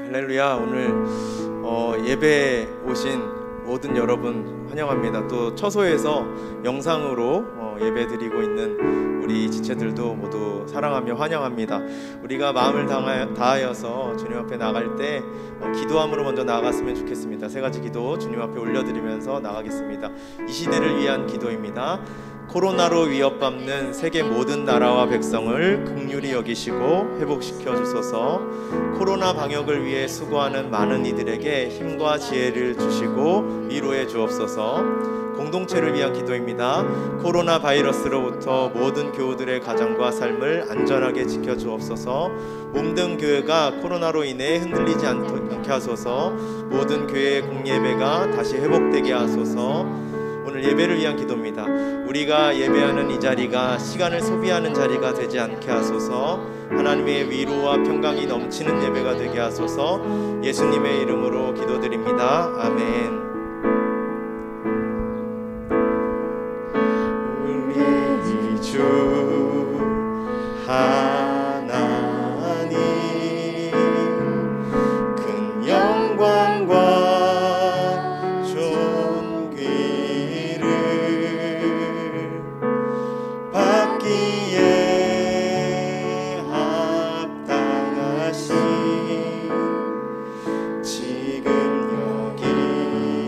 할렐루야. 오늘 예배에 오신 모든 여러분 환영합니다. 또 처소에서 영상으로 예배드리고 있는 우리 지체들도 모두 사랑하며 환영합니다. 우리가 마음을 다하여서 주님 앞에 나갈 때 기도함으로 먼저 나아갔으면 좋겠습니다. 세 가지 기도 주님 앞에 올려드리면서 나가겠습니다. 이 시대를 위한 기도입니다. 코로나로 위협받는 세계 모든 나라와 백성을 긍휼히 여기시고 회복시켜 주소서. 코로나 방역을 위해 수고하는 많은 이들에게 힘과 지혜를 주시고 위로해 주옵소서. 공동체를 위한 기도입니다. 코로나 바이러스로부터 모든 교우들의 가정과 삶을 안전하게 지켜 주옵소서. 몸든 교회가 코로나로 인해 흔들리지 않게 하소서. 모든 교회의 공예배가 다시 회복되게 하소서. 오늘 예배를 위한 기도입니다. 우리가 예배하는 이 자리가 시간을 소비하는 자리가 되지 않게 하소서. 하나님의 위로와 평강이 넘치는 예배가 되게 하소서. 예수님의 이름으로 기도드립니다. 아멘. 우리 주 하나님 큰 영광과 지금 여기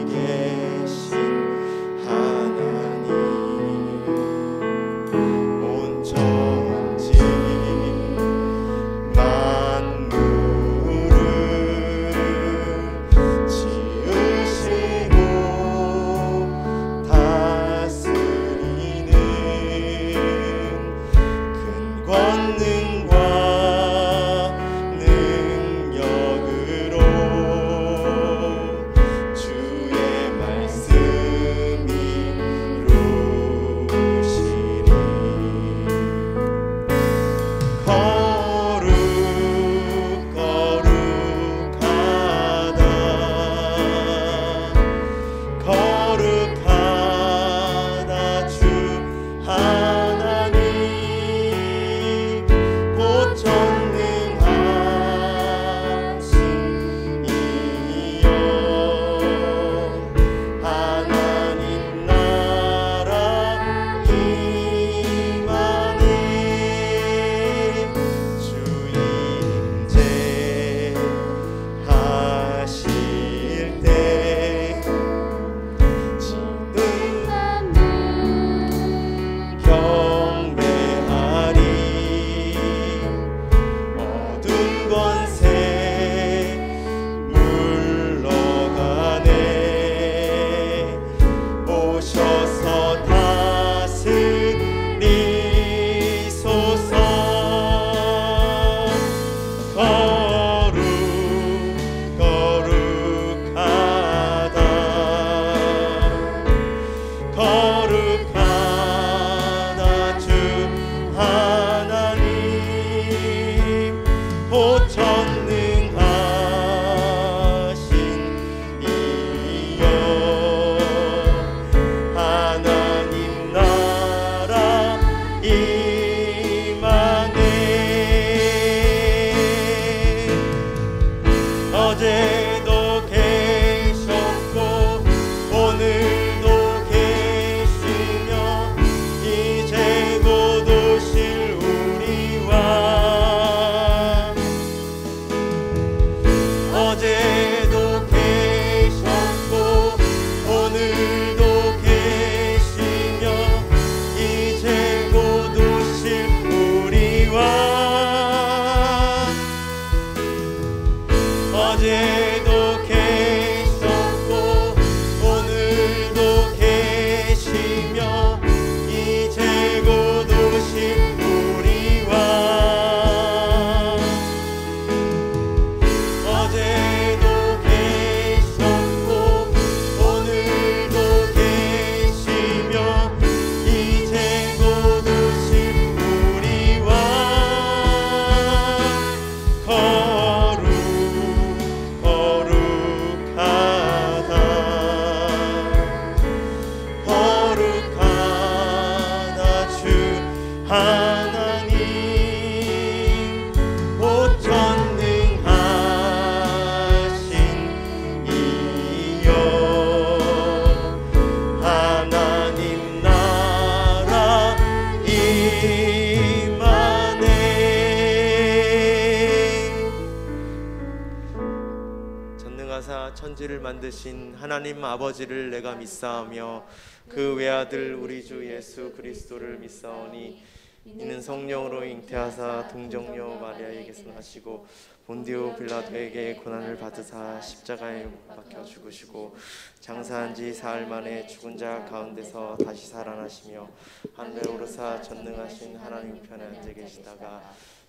천지를 만드신 하나님 아버지를 내가 믿사오며 그 외아들 우리 주 예수 그리스도를 믿사오니 이는 성령으로 잉태하사 동정녀 마리아에게서 나시고 본디오 빌라도에게 고난을 받으사 십자가에 못 박혀 죽으시고 장사한 지 사흘 만에 죽은 자 가운데서 다시 살아나시며 하늘에 오르사 전능하신 하나님 편에 앉아 계시다가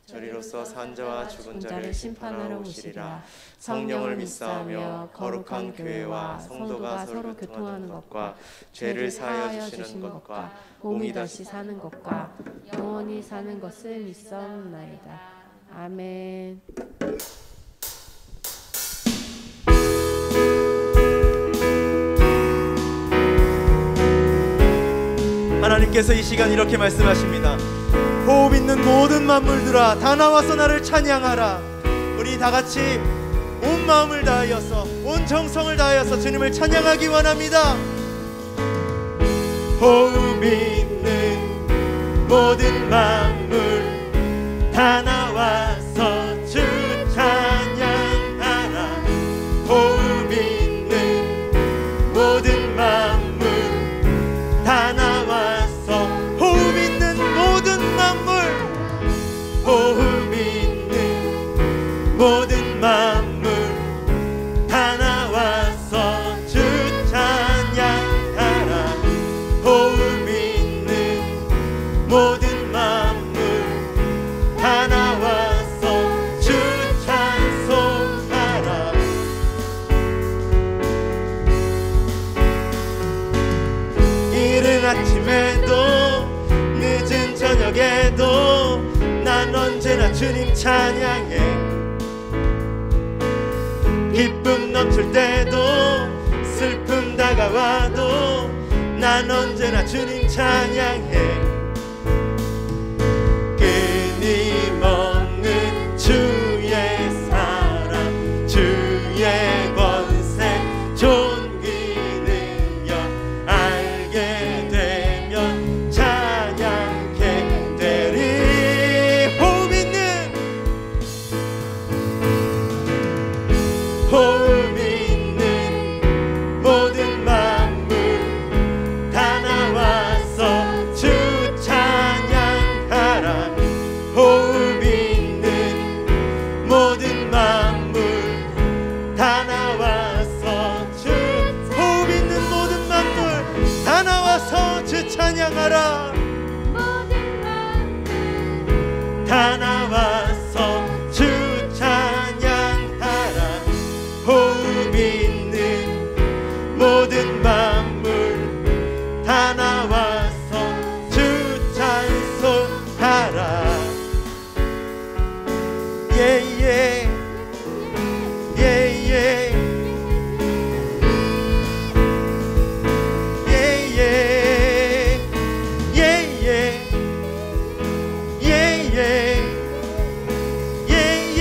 저리로서 산 자와 죽은 자를 심판하러 오시리라. 성령을 믿사오며 거룩한 교회와 성도가 서로 교통하는 것과 죄를 사하여 주시는 것과 몸이 다시 사는 것과 영원히 사는 것을 믿사옵나이다. 아멘. 하나님께서 이 시간 이렇게 말씀하십니다. 호흡 있는 모든 만물들아 다 나와서 나를 찬양하라. 우리 다 같이 온 마음을 다하여서 온 정성을 다하여서 주님을 찬양하기 원합니다. 호흡 있는 모든 만물 다 나와서 주 찬양하라. 호흡 있는 모든 만물 다 나와서 호흡 있는 모든 만물 호흡 있는 모든 만물 다 나와서 주 찬양하라. 호흡 있는 모든 만물 다 나와서 주 찬송하라. 이른 아침에도 늦은 저녁에도 난 언제나 주님 찬양해. 기쁨 넘칠 때도 슬픔 다가와도 난 언제나 주님 찬양해. 끊임없는 주의 사랑 주의 권세 존귀 능력 알게 되면 찬양케 되리. 호흡 있는 호흡 있는 모든 만물 다 나와서 주 찬양하라. 호흡 있는 모든 만물 다 나와서 주 호흡 있는 모든 만물 다 나와서 주 찬양하라. 다 나와서 주 찬양하라. 호흡 있는 모든 만물 다 나와서 주 찬송하라. 예예 예예 예예 예예 예예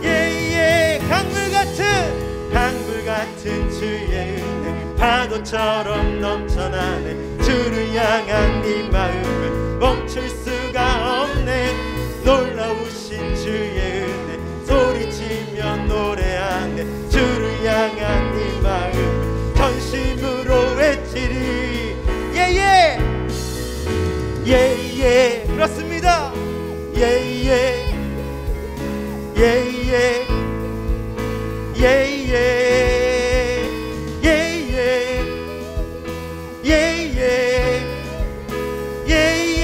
예예 강물 같은 주의 은혜 파도처럼 넘쳐나네. 주를 향한 네 마음은 멈출 수가 없네. 놀라우신 주의 은혜 소리치며 노래하네. 주를 향한 네 마음은 전심으로 외치리. 예예 예예 그렇습니다. 예예 예예 예예 예예 예예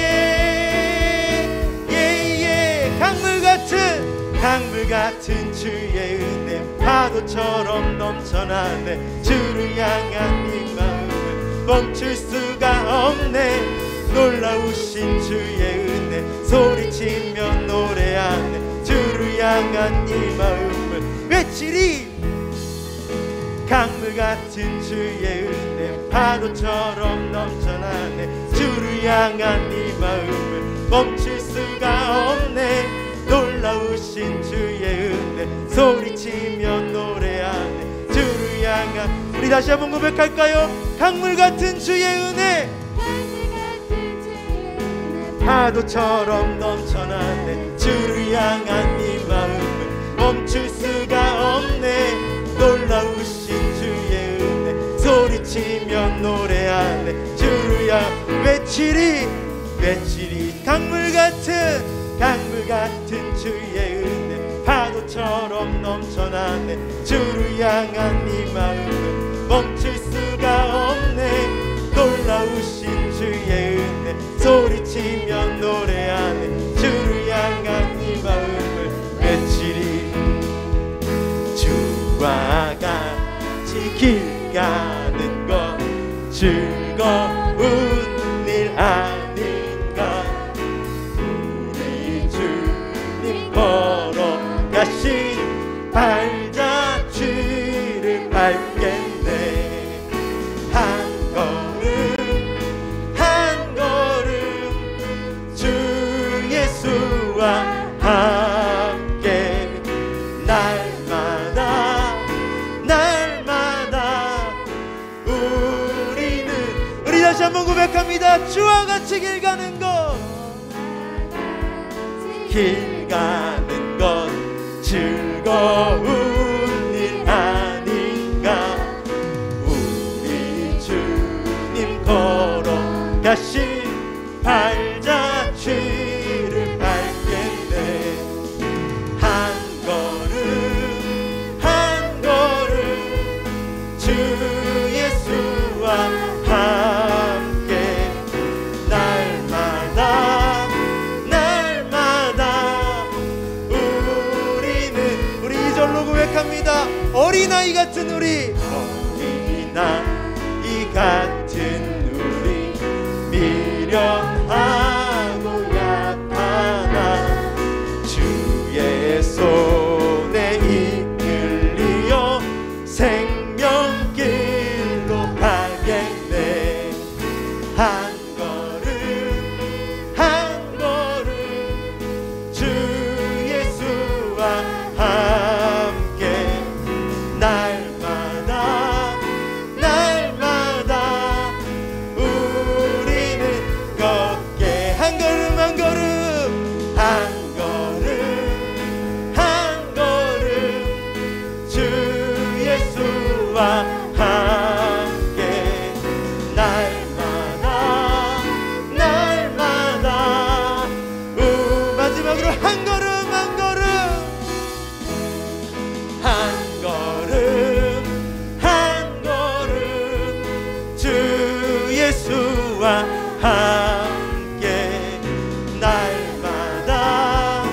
예예 강물 같은 주의 은혜 파도처럼 넘쳐나네. 주를 향한 네 마음은 멈출 수가 없네. 놀라우신 주의 은혜 소리치며 노래하네. 주를 향한 네 마음을 외치리. 강물 같은 주의 은혜 파도처럼 넘쳐나네. 주를 향한 네 마음을 멈출 수가 없네. 놀라우신 주의 은혜 소리치며 노래하네. 주를 향한 우리 다시 한번 고백할까요? 강물 같은 주의 은혜 파도처럼 넘쳐나네. 주를 향한 네 마음을 멈출 수가 없네. 할렐루야. 외치리 강물 같은 주의 은혜 파도처럼 넘쳐나네. 주를 향한 이 마음은 멈출 수가 없네. 놀라우신 주의 은혜 소리치며 노래하네. 주를 향한 이 마음을 외치리. 주와 같이 길 가는 것 즐거운 일 아닌가. 우리 주님 걸어가신 발자취를 밟겠네. 한 걸음 주 예수와 함께 날마다 우리 다시 한번 고백합니다. 주와 같이 길 가는 것 즐거운 일 아닌가. 우리 주님 걸어가신 발자취를 밟겠네. 한 걸음 주 예수와 함께 날마다 우리 이절로 고백합니다. 어린아이 같은 우리 미련하고 약하나 주의 손에 이끌리어 생명길로 가겠네. 한 걸음 주 예수와 함께 날마다 우리는 걷게. 한 걸음 주 예수와 함께 날마다 마지막으로 한 걸음 주 예수와 함께 날마다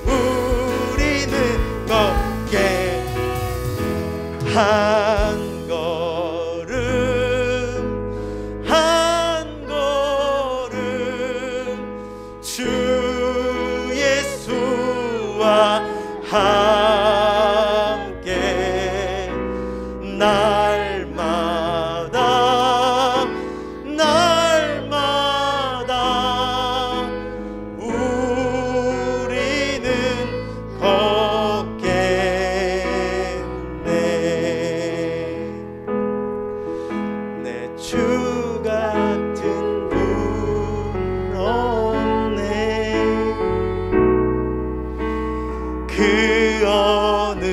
우리는 걷게. 한 걸음 주 예수와 함께 날마다 우리는 걷겠네. 내 주 같은 분 없네. 그 어느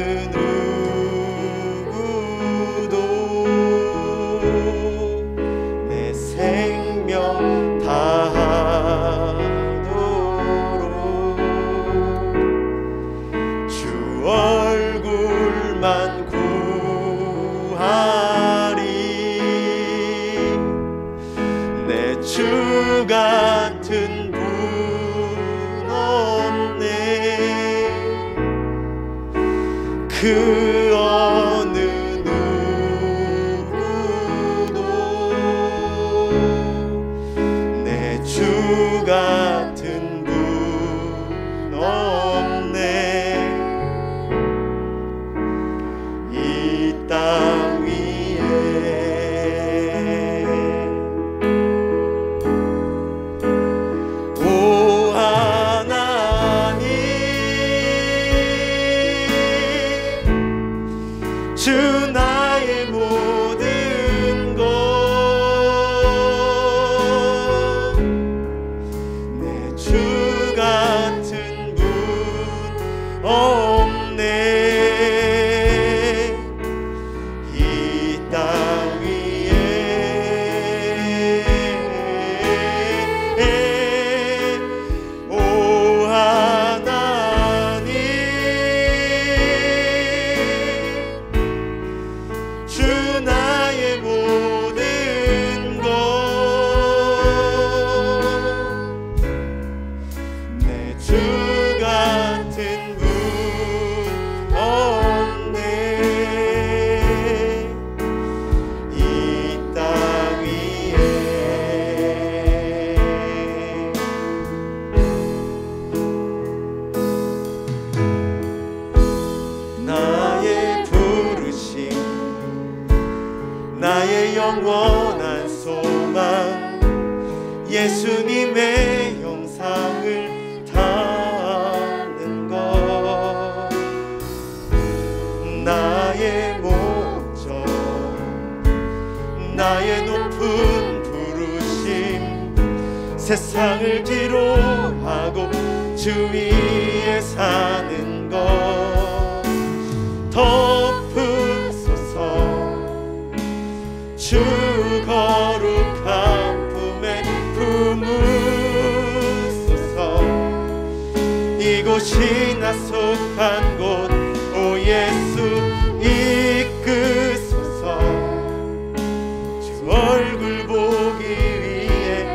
누구도 내 생명 다하도록 주 얼굴만 구하리. 내 주 같은 분 없네. 그 어느 누구도 내 주 같은 분 없네. 이 땅 위에 오 하나님 나의 영원한 소망 예수님의 형상을 닮는 것 나의 목적 나의 높은 부르심 세상을 뒤로하고 주 위에 사는 것 덮으소서 주 거룩한 품에 품으소서 이곳이 나 속한 곳 오 예수 이끄소서 주 얼굴 보기 위해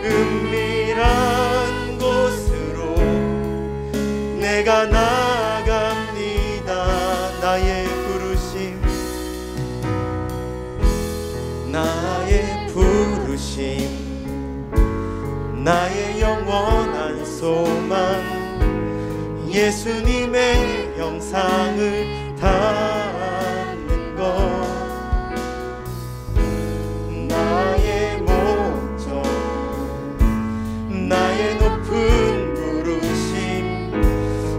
은밀한 곳으로 내가 나아갑니다 나의 부르심 나의 영원한 소망 예수님의 형상을 닮는 것 나의 목적 나의 높은 부르심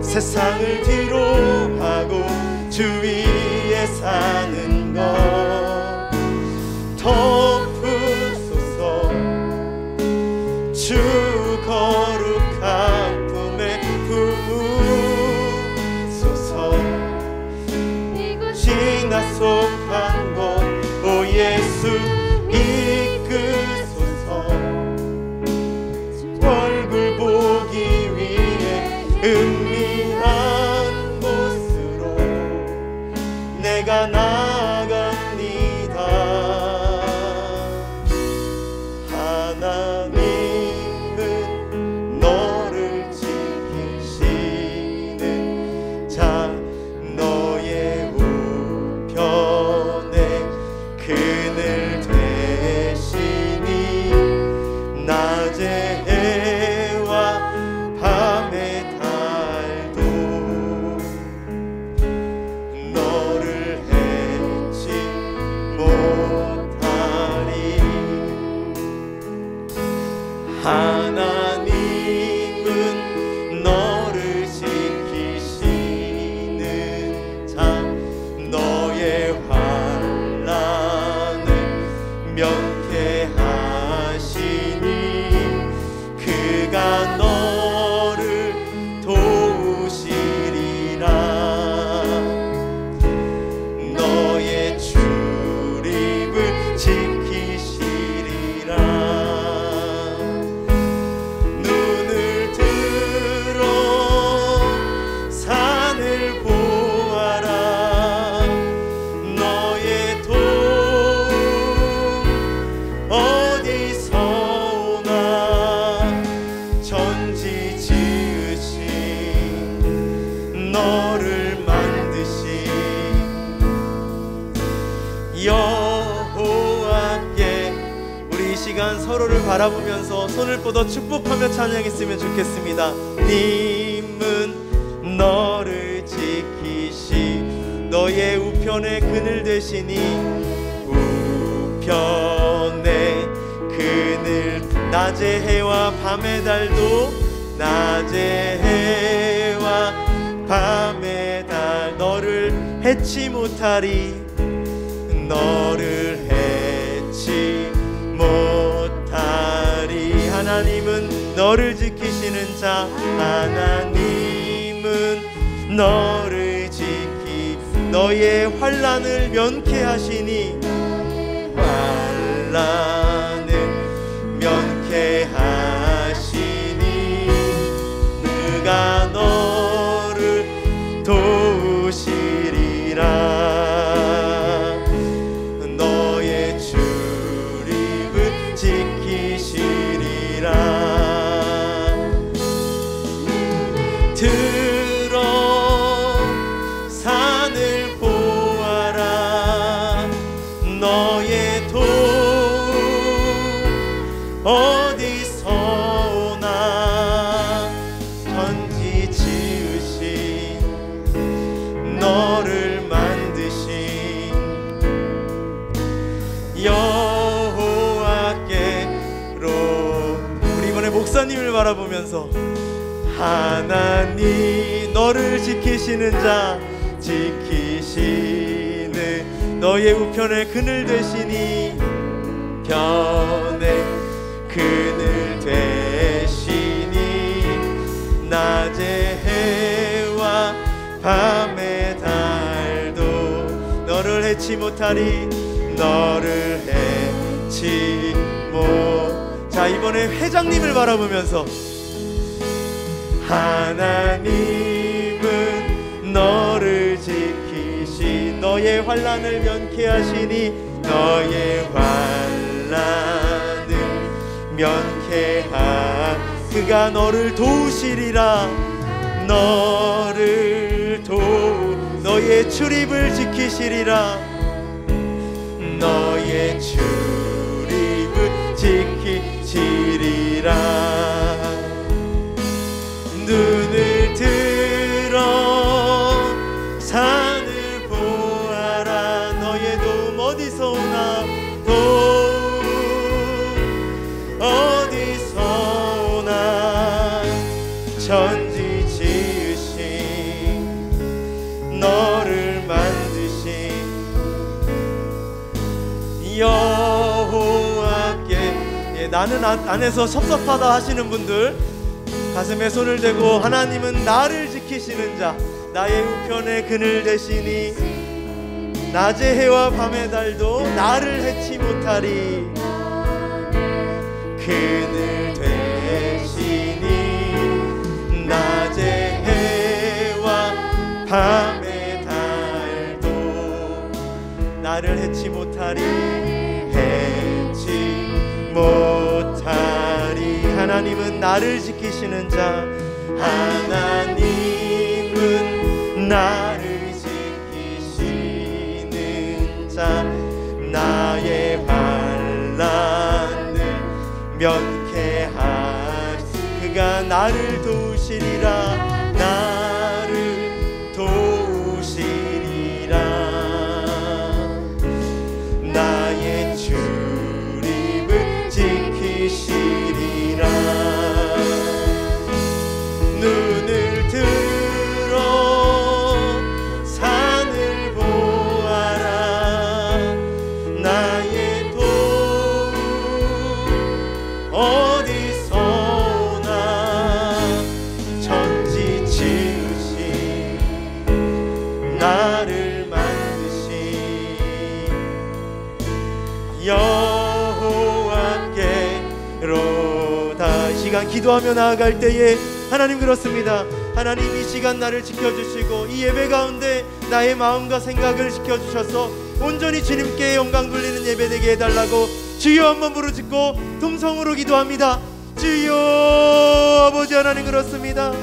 세상을 뒤로하고 주 위에 사는 것 덮으소서 주 거룩한 품에 품으소서 이곳이 나 속한 곳 오 예수 이끄소서 얼굴 보기 위해 은밀한 곳으로 내가 나아갑니다 하나님은 너를 지키시는 자 너의 우편에 그늘 되시니 낮의 해와 밤의 달도 너를 해치 못하리 하나님은 너를 지키시는 자 너의 환난을 면케하시니 그가 너를 도우시리라 너의 출입을 지키시리라 눈을 들어 산을 보아라 너의 도움 어디서 오나 천지 지으신 너를 만드신 여호와께 우리 이 시간 서로를 바라보면서 손을 뻗어 축복하며 찬양했으면 좋겠습니다. 님은 너를 지키시 너의 우편에 그늘 되시니 우편에 그늘 낮의 해와 밤의 달도 낮의 해와 밤의 달 너를 해치 못하리 너를 해치 못하리 하나님은 너를 지키시는 자 하나님은 너를 지키 너의 환난을 면케하시니 환난을 면케하시니 그가 너를 도우시리라 너의 출입을 지키시리라 들어 산을 보아라 너의 도움 어디서 오나 천지 지으신 너를 만드신 목사님을 바라보면서 하나님 너를 지키시는 자 지키시는 너의 우편에 그늘 되시니 편에 그늘 되시니 낮의 해와 밤의 달도 너를 해치 못하리 너를 해치 못. 자, 이번에 회장님을 바라보면서 하나님은 너를 지키시 너의 환난을 면케하시니 너의 환난을 면케하 그가 너를 도우시리라 너를 너의 출입을 지키시리라 너의 출입을 지키시리라 눈을 들어 산을 보아라 너의 도움 어디서 오나 도움 어디서 오나 천지 지으신 너를 만드신 여호와께. 나는 안에서 섭섭하다 하시는 분들 가슴에 손을 대고 하나님은 나를 지키시는 자 나의 우편에 그늘 되시니 낮의 해와 밤의 달도 나를 해치 못하리 그늘 되시니 낮의 해와 밤의 달도 나를 해치 못하리 해치 못하리. 하나님은 나를 지키시는 자 하나님은 나를 지키시는 자 나의 환난을 면케하시 그가 나를 도우시리라 나를 도우시리라 나의 출입을 지키시리라 눈을 들어 산을 보아라 나의 도움 어디서 오나 천지 지으신 나를 만드신 여호와께로다. 이 시간 기도하며 나아갈 때에 하나님 그렇습니다. 하나님 이 시간 나를 지켜주시고 이 예배 가운데 나의 마음과 생각을 지켜주셔서 온전히 주님께 영광 돌리는 예배 되게 해달라고 주여 한번 부르짖고 동성으로 기도합니다. 주여 아버지 하나님 그렇습니다.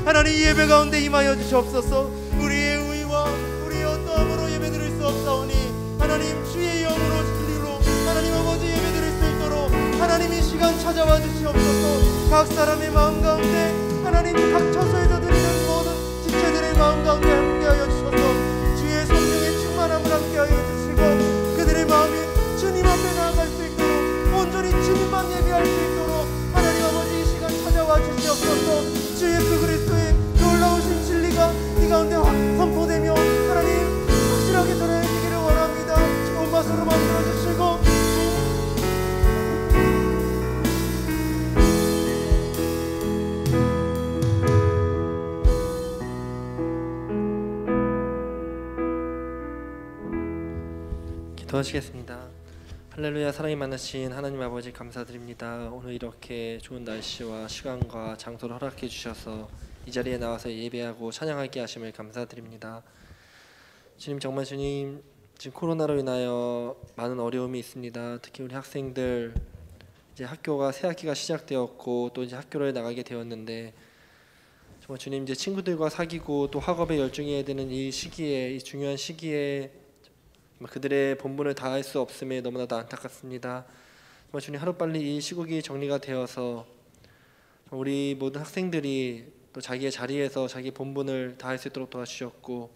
하나님 이 예배 가운데 임하여 주시옵소서. 우리의 의와 우리의 어떠함으로 예배 드릴 수 없사오니 하나님 주의 영으로 진리로 하나님 아버지 예배 드릴 수 있도록 하나님 이 시간 찾아와 주시옵소서. 각 사람의 마음 가운데 하나님 각 처소에서 드리는 모든 지체들의 마음 가운데 함께하여 주셔서 주의 성령의 충만함을 함께하여 주시고 그들의 마음이 주님 앞에 나아갈 수 있도록 온전히 주님만 예배할 수 있도록 하나님 아버지 이 시간 찾아와 주시옵소서. 주 예수 그리스도의 놀라우신 진리가 이 가운데 선포되며 하나님 확실하게 전해지기를 원합니다. 좋은 맛으로 만들어주시고 기도하시겠습니다. 할렐루야. 사랑이 많으신 하나님 아버지 감사드립니다. 오늘 이렇게 좋은 날씨와 시간과 장소를 허락해 주셔서 이 자리에 나와서 예배하고 찬양하게 하심을 감사드립니다. 주님 정말 주님 지금 코로나로 인하여 많은 어려움이 있습니다. 특히 우리 학생들 이제 학교가 새 학기가 시작되었고 또 이제 학교를 나가게 되었는데 정말 주님 이제 친구들과 사귀고 또 학업에 열중해야 되는 이 시기에 이 중요한 시기에 그들의 본분을 다할 수 없음에 너무나도 안타깝습니다. 정말 주님 하루빨리 이 시국이 정리가 되어서 우리 모든 학생들이 또 자기의 자리에서 자기 본분을 다할 수 있도록 도와주셨고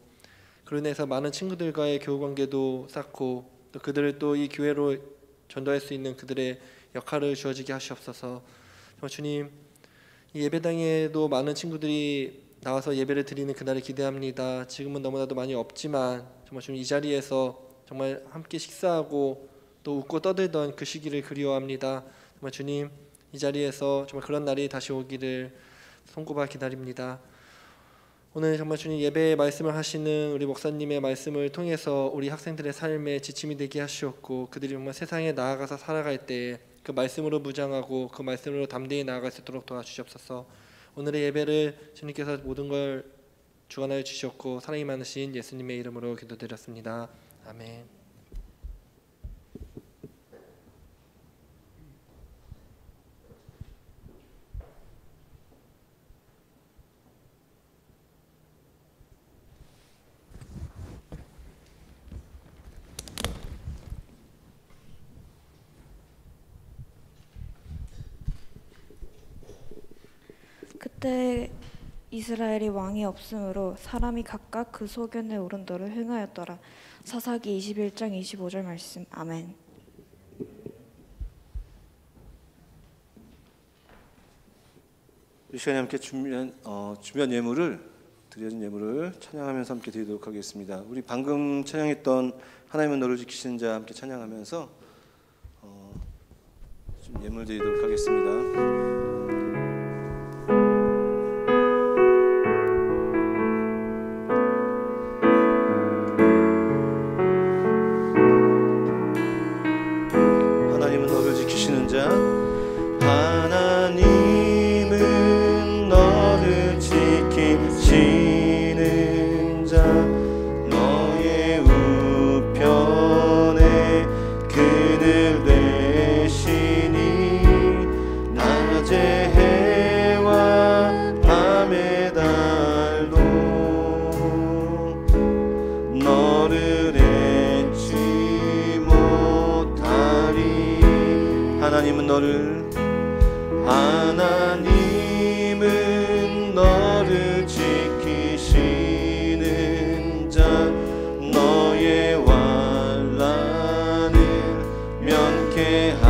그로 인해서 많은 친구들과의 교우관계도 쌓고 또 그들을 또 이 교회로 전도할 수 있는 그들의 역할을 주어지게 하시옵소서. 정말 주님 이 예배당에도 많은 친구들이 나와서 예배를 드리는 그날을 기대합니다. 지금은 너무나도 많이 없지만 정말 주님 이 자리에서 정말 함께 식사하고 또 웃고 떠들던 그 시기를 그리워합니다. 정말 주님 이 자리에서 정말 그런 날이 다시 오기를 손꼽아 기다립니다. 오늘 정말 주님 예배의 말씀을 하시는 우리 목사님의 말씀을 통해서 우리 학생들의 삶에 지침이 되게 하시었고 그들이 정말 세상에 나아가서 살아갈 때 그 말씀으로 무장하고 그 말씀으로 담대히 나아갈 수 있도록 도와주시옵소서. 오늘의 예배를 주님께서 모든 걸 주관하여 주셨고 사랑이 많으신 예수님의 이름으로 기도드렸습니다. 아멘. 그때 이스라엘이 왕이 없으므로 사람이 각각 그 소견에 오른 대로 행하였더라. 사사기 21장 25절 말씀. 아멘. 이 시간에 함께 준비한 예물을 드려진 예물을 찬양하면서 함께 드리도록 하겠습니다. 우리 방금 찬양했던 하나님은 너를 지키시는 자 함께 찬양하면서 좀 예물 드리도록 하겠습니다. 하나님은 너를 지키시는 자 너의 우편에 그늘 되시니 낮의 해와 밤의 달도 너를 잊지 못하리. 하나님은 너를 지키시는 자 너의 환난을 면케하시니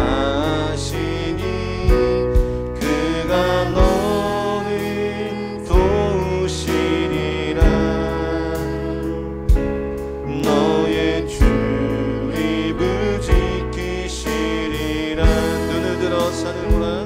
그가 너를 도우시리라. 너의 출입을 지키시리라. 눈을 들어 산을 보라.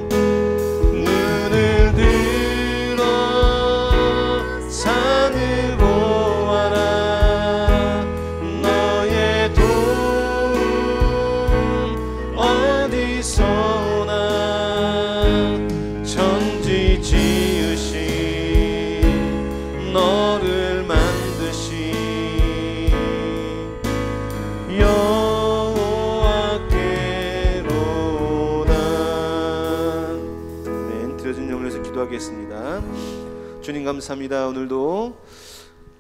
주님 감사합니다. 오늘도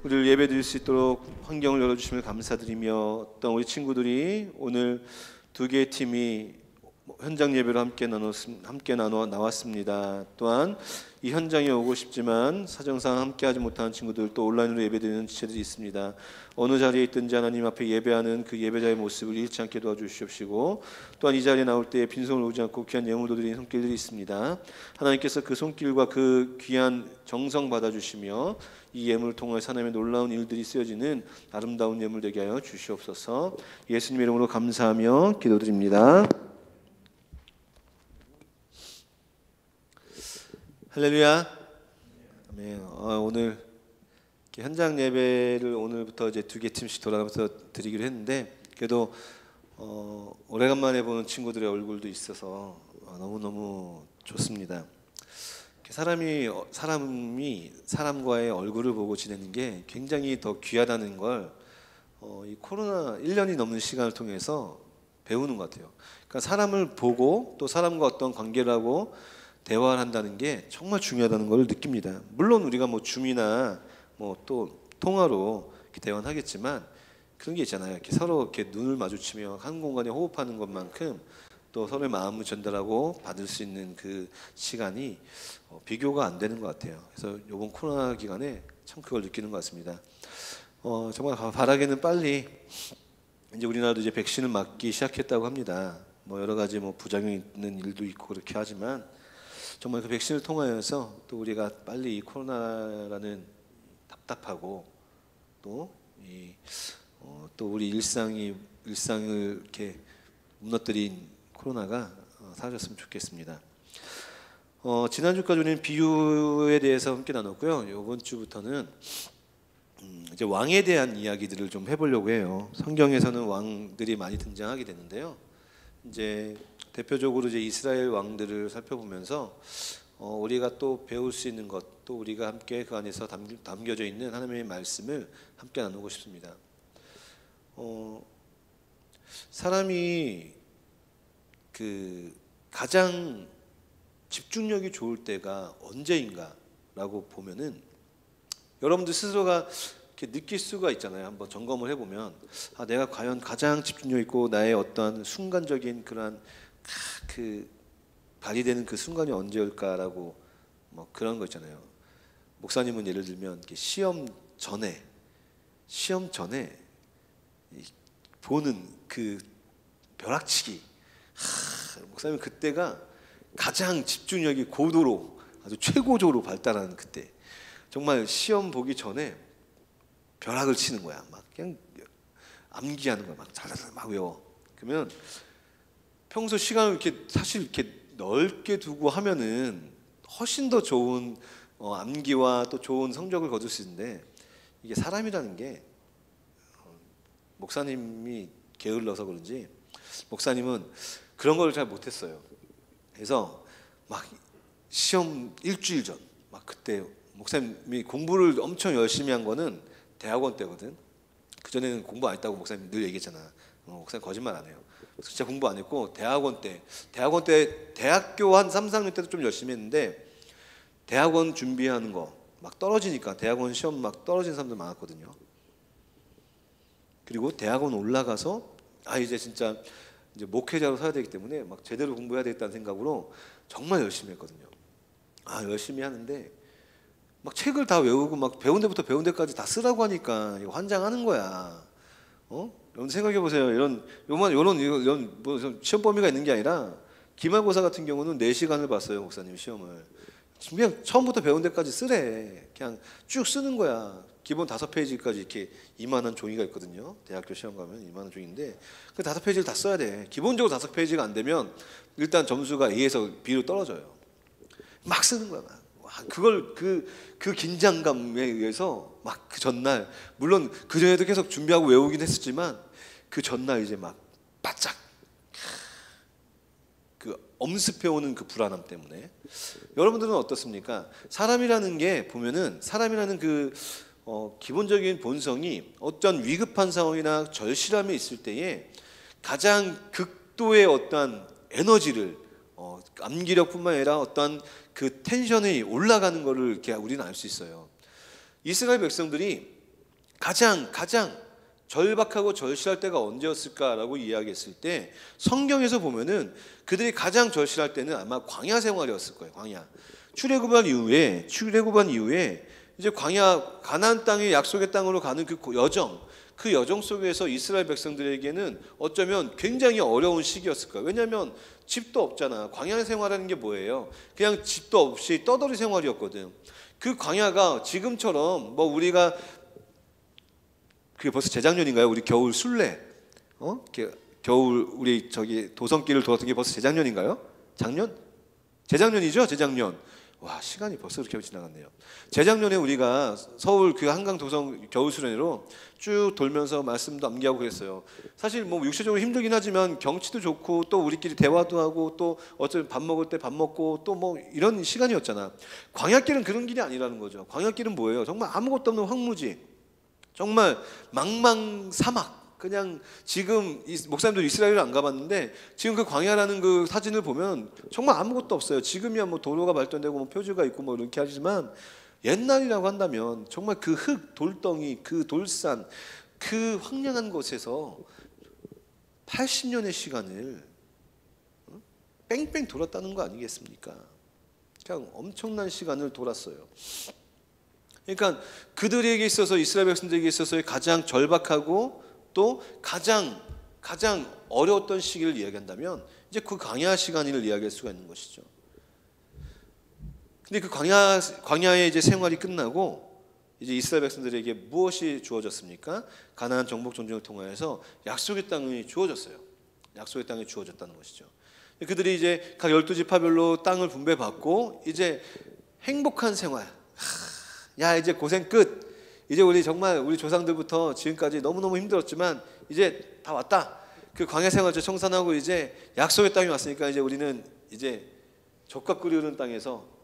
우리를 예배드릴 수 있도록 환경을 열어주심을 감사드리며 어떤 우리 친구들이 오늘 두 개의 팀이 현장 예배로 함께 나눠 나왔습니다. 또한 이 현장에 오고 싶지만 사정상 함께하지 못하는 친구들 또 온라인으로 예배드리는 지체들이 있습니다. 어느 자리에 있든지 하나님 앞에 예배하는 그 예배자의 모습을 잃지 않게 도와주시옵시고 또한 이 자리에 나올 때 빈손을 오지 않고 귀한 예물도 드리는 손길들이 있습니다. 하나님께서 그 손길과 그 귀한 정성 받아주시며 이 예물을 통하여 하나님의 놀라운 일들이 쓰여지는 아름다운 예물 되게 하여 주시옵소서. 예수님의 이름으로 감사하며 기도드립니다. 할렐루야. 아멘. 오늘 현장 예배를 오늘부터 이제 두 개 팀씩 돌아가면서 드리기로 했는데 그래도 오래간만에 보는 친구들의 얼굴도 있어서 너무너무 좋습니다. 사람이 사람과의 얼굴을 보고 지내는 게 굉장히 더 귀하다는 걸 이 코로나 1년이 넘는 시간을 통해서 배우는 것 같아요. 그러니까 사람을 보고 또 사람과 어떤 관계를 하고 대화를 한다는 게 정말 중요하다는 걸 느낍니다. 물론 우리가 뭐 줌이나 뭐 또 통화로 이렇게 대화는 하겠지만 그런 게 있잖아요. 이렇게 서로 이렇게 눈을 마주치며 한 공간에 호흡하는 것만큼 또 서로의 마음을 전달하고 받을 수 있는 그 시간이 비교가 안 되는 것 같아요. 그래서 이번 코로나 기간에 참 그걸 느끼는 것 같습니다. 정말 바라기는 빨리 이제 우리나라도 이제 백신을 맞기 시작했다고 합니다. 뭐 여러 가지 뭐 부작용이 있는 일도 있고 그렇게 하지만 정말 그 백신을 통하여서 또 우리가 빨리 이 코로나라는 답답하고 또 또 우리 일상을 이렇게 무너뜨린 코로나가 사라졌으면 좋겠습니다. 지난주까지 우리는 비유에 대해서 함께 나눴고요. 이번 주부터는 이제 왕에 대한 이야기들을 좀 해보려고 해요. 성경에서는 왕들이 많이 등장하게 되는데요. 이제 대표적으로 이제 이스라엘 왕들을 살펴보면서 우리가 또 배울 수 있는 것, 또 우리가 함께 그 안에서 담겨져 있는 하나님의 말씀을 함께 나누고 싶습니다. 사람이 그 가장 집중력이 좋을 때가 언제인가라고 보면은 여러분들 스스로가 이렇게 느낄 수가 있잖아요. 한번 점검을 해보면 내가 과연 가장 집중력 있고 나의 어떠한 순간적인 그러한 그 발휘되는 그 순간이 언제일까라고 뭐 그런 거 있잖아요. 목사님은 예를 들면 시험 전에 보는 그 벼락치기, 목사님 그때가 가장 집중력이 고도로 아주 최고조로 발달하는 그때. 정말 시험 보기 전에 벼락을 치는 거야. 막 그냥 암기하는 거야. 막 잘잘 막 외워. 그러면 평소 시간을 이렇게 사실 이렇게 넓게 두고 하면은 훨씬 더 좋은 암기와 또 좋은 성적을 거둘 수 있는데, 이게 사람이라는 게 목사님이 게을러서 그런지 목사님은 그런 걸 잘 못했어요. 그래서 막 시험 일주일 전 막 그때 목사님이 공부를 엄청 열심히 한 거는 대학원 때거든. 그전에는 공부 안 했다고 목사님 늘 얘기했잖아. 목사님 거짓말 안 해요. 진짜 공부 안 했고 대학원 때 대학교 한 3, 4학년 때도 좀 열심히 했는데, 대학원 준비하는 거 막 떨어지니까 대학원 시험 막 떨어진 사람들 많았거든요. 그리고 대학원 올라가서 이제 진짜 이제 목회자로 서야 되기 때문에 막 제대로 공부해야 되겠다는 생각으로 정말 열심히 했거든요. 열심히 하는데 막 책을 다 외우고 막 배운 데부터 배운 데까지 다 쓰라고 하니까 이거 환장하는 거야. 여러분 생각해 보세요. 이런 뭐 시험 범위가 있는 게 아니라 기말고사 같은 경우는 4시간을 봤어요, 목사님 시험을. 그냥 처음부터 배운 데까지 쓰래. 그냥 쭉 쓰는 거야. 기본 5페이지까지 이렇게 이만한 종이가 있거든요. 대학교 시험 가면 이만한 종인데 그 5페이지를 다 써야 돼. 기본적으로 5페이지가 안 되면 일단 점수가 A에서 B로 떨어져요. 막 쓰는 거야. 그걸 그 긴장감에 의해서 막 그 전날, 물론 그 전에도 계속 준비하고 외우긴 했었지만 그 전날 이제 막 바짝 그 엄습해오는 그 불안함 때문에. 여러분들은 어떻습니까? 사람이라는 게 보면은 사람이라는 그 기본적인 본성이 어떤 위급한 상황이나 절실함이 있을 때에 가장 극도의 어떤 에너지를 암기력뿐만 아니라 어떤 그 텐션이 올라가는 것을 이렇게 우리는 알 수 있어요. 이스라엘 백성들이 가장 절박하고 절실할 때가 언제였을까라고 이야기했을 때 성경에서 보면은 그들이 가장 절실할 때는 아마 광야 생활이었을 거예요. 광야. 출애굽한 이후에 이제 광야 가나안 땅의 약속의 땅으로 가는 그 여정 속에서 이스라엘 백성들에게는 어쩌면 굉장히 어려운 시기였을 거예요. 왜냐하면 집도 없잖아. 광야 생활하는 게 뭐예요? 그냥 집도 없이 떠돌이 생활이었거든. 그 광야가 지금처럼 뭐 우리가 그게 벌써 재작년인가요? 우리 겨울 순례, 겨울 우리 저기 도성길을 돌았던 게 벌써 재작년인가요? 재작년이죠? 재작년. 와, 시간이 벌써 그렇게 지나갔네요. 재작년에 우리가 서울 그 한강 도성 겨울 수련회로 쭉 돌면서 말씀도 암기하고 그랬어요. 사실 뭐 육체적으로 힘들긴 하지만 경치도 좋고 또 우리끼리 대화도 하고 또 어쩌면 밥 먹을 때 밥 먹고 또 뭐 이런 시간이었잖아. 광야길은 그런 길이 아니라는 거죠. 광야길은 뭐예요? 정말 아무것도 없는 황무지, 정말 망망 사막. 그냥 지금 목사님도 이스라엘을 안 가봤는데 지금 그 광야라는 그 사진을 보면 정말 아무것도 없어요. 지금이야 뭐 도로가 발전되고 뭐 표지가 있고 뭐 이렇게 하지만 옛날이라고 한다면 정말 그 흙, 돌덩이, 그 돌산, 그 황량한 곳에서 80년의 시간을 뺑뺑 돌았다는 거 아니겠습니까? 그냥 엄청난 시간을 돌았어요. 그러니까 그들에게 있어서, 이스라엘 백성들에게 있어서의 가장 절박하고 또 가장 어려웠던 시기를 이야기한다면 이제 그 광야 시간을 이야기할 수가 있는 것이죠. 근데 그 광야의 이제 생활이 끝나고 이제 이스라엘 백성들에게 무엇이 주어졌습니까? 가나안 정복 전쟁을 통하여서 약속의 땅이 주어졌어요. 약속의 땅이 주어졌다는 것이죠. 그들이 이제 각 12지파별로 땅을 분배받고 이제 행복한 생활. 야, 이제 고생 끝. 이제 우리 정말 우리 조상들부터 지금까지 너무너무 힘들었지만 이제 다 왔다. 그 광야 생활을 청산하고 이제 약속의 땅이 왔으니까 이제 우리는 이제 젖과 꿀이 흐르는 땅에서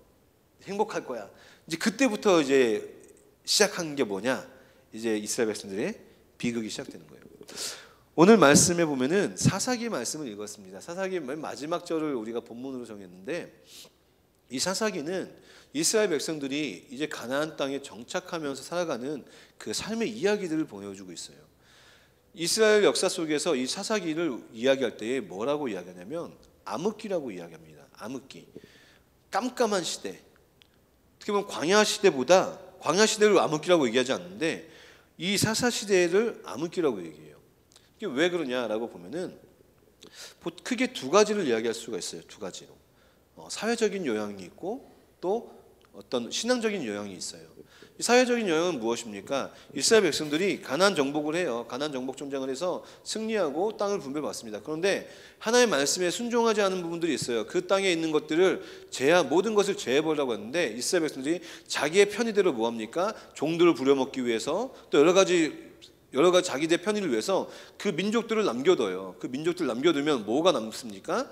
행복할 거야. 이제 그때부터 이제 시작한 게 뭐냐? 이제 이스라엘 백성들의 비극이 시작되는 거예요. 오늘 말씀에 보면은 사사기 말씀을 읽었습니다. 사사기 맨 마지막 절을 우리가 본문으로 정했는데, 이 사사기는 이스라엘 백성들이 이제 가나안 땅에 정착하면서 살아가는 그 삶의 이야기들을 보여주고 있어요. 이스라엘 역사 속에서 이 사사기를 이야기할 때에 뭐라고 이야기하냐면 암흑기라고 이야기합니다. 암흑기. 깜깜한 시대. 어떻게 보면 광야 시대보다, 광야 시대를 암흑기라고 얘기하지 않는데 이 사사 시대를 암흑기라고 얘기해요. 이게 왜 그러냐라고 보면은 크게 두 가지를 이야기할 수가 있어요. 두 가지로. 사회적인 영향이 있고 또 어떤 신앙적인 영향이 있어요. 이 사회적인 영향은 무엇입니까? 이스라엘 백성들이 가나안 정복을 해요. 가나안 정복 전쟁을 해서 승리하고 땅을 분배받습니다. 그런데 하나님의 말씀에 순종하지 않은 부분들이 있어요. 그 땅에 있는 것들을 모든 것을 제해버리라고 했는데 이스라엘 백성들이 자기의 편의대로 뭐합니까? 종들을 부려먹기 위해서 또 여러 가지 자기들의 편의를 위해서 그 민족들을 남겨둬요. 그 민족들을 남겨두면 뭐가 남습니까?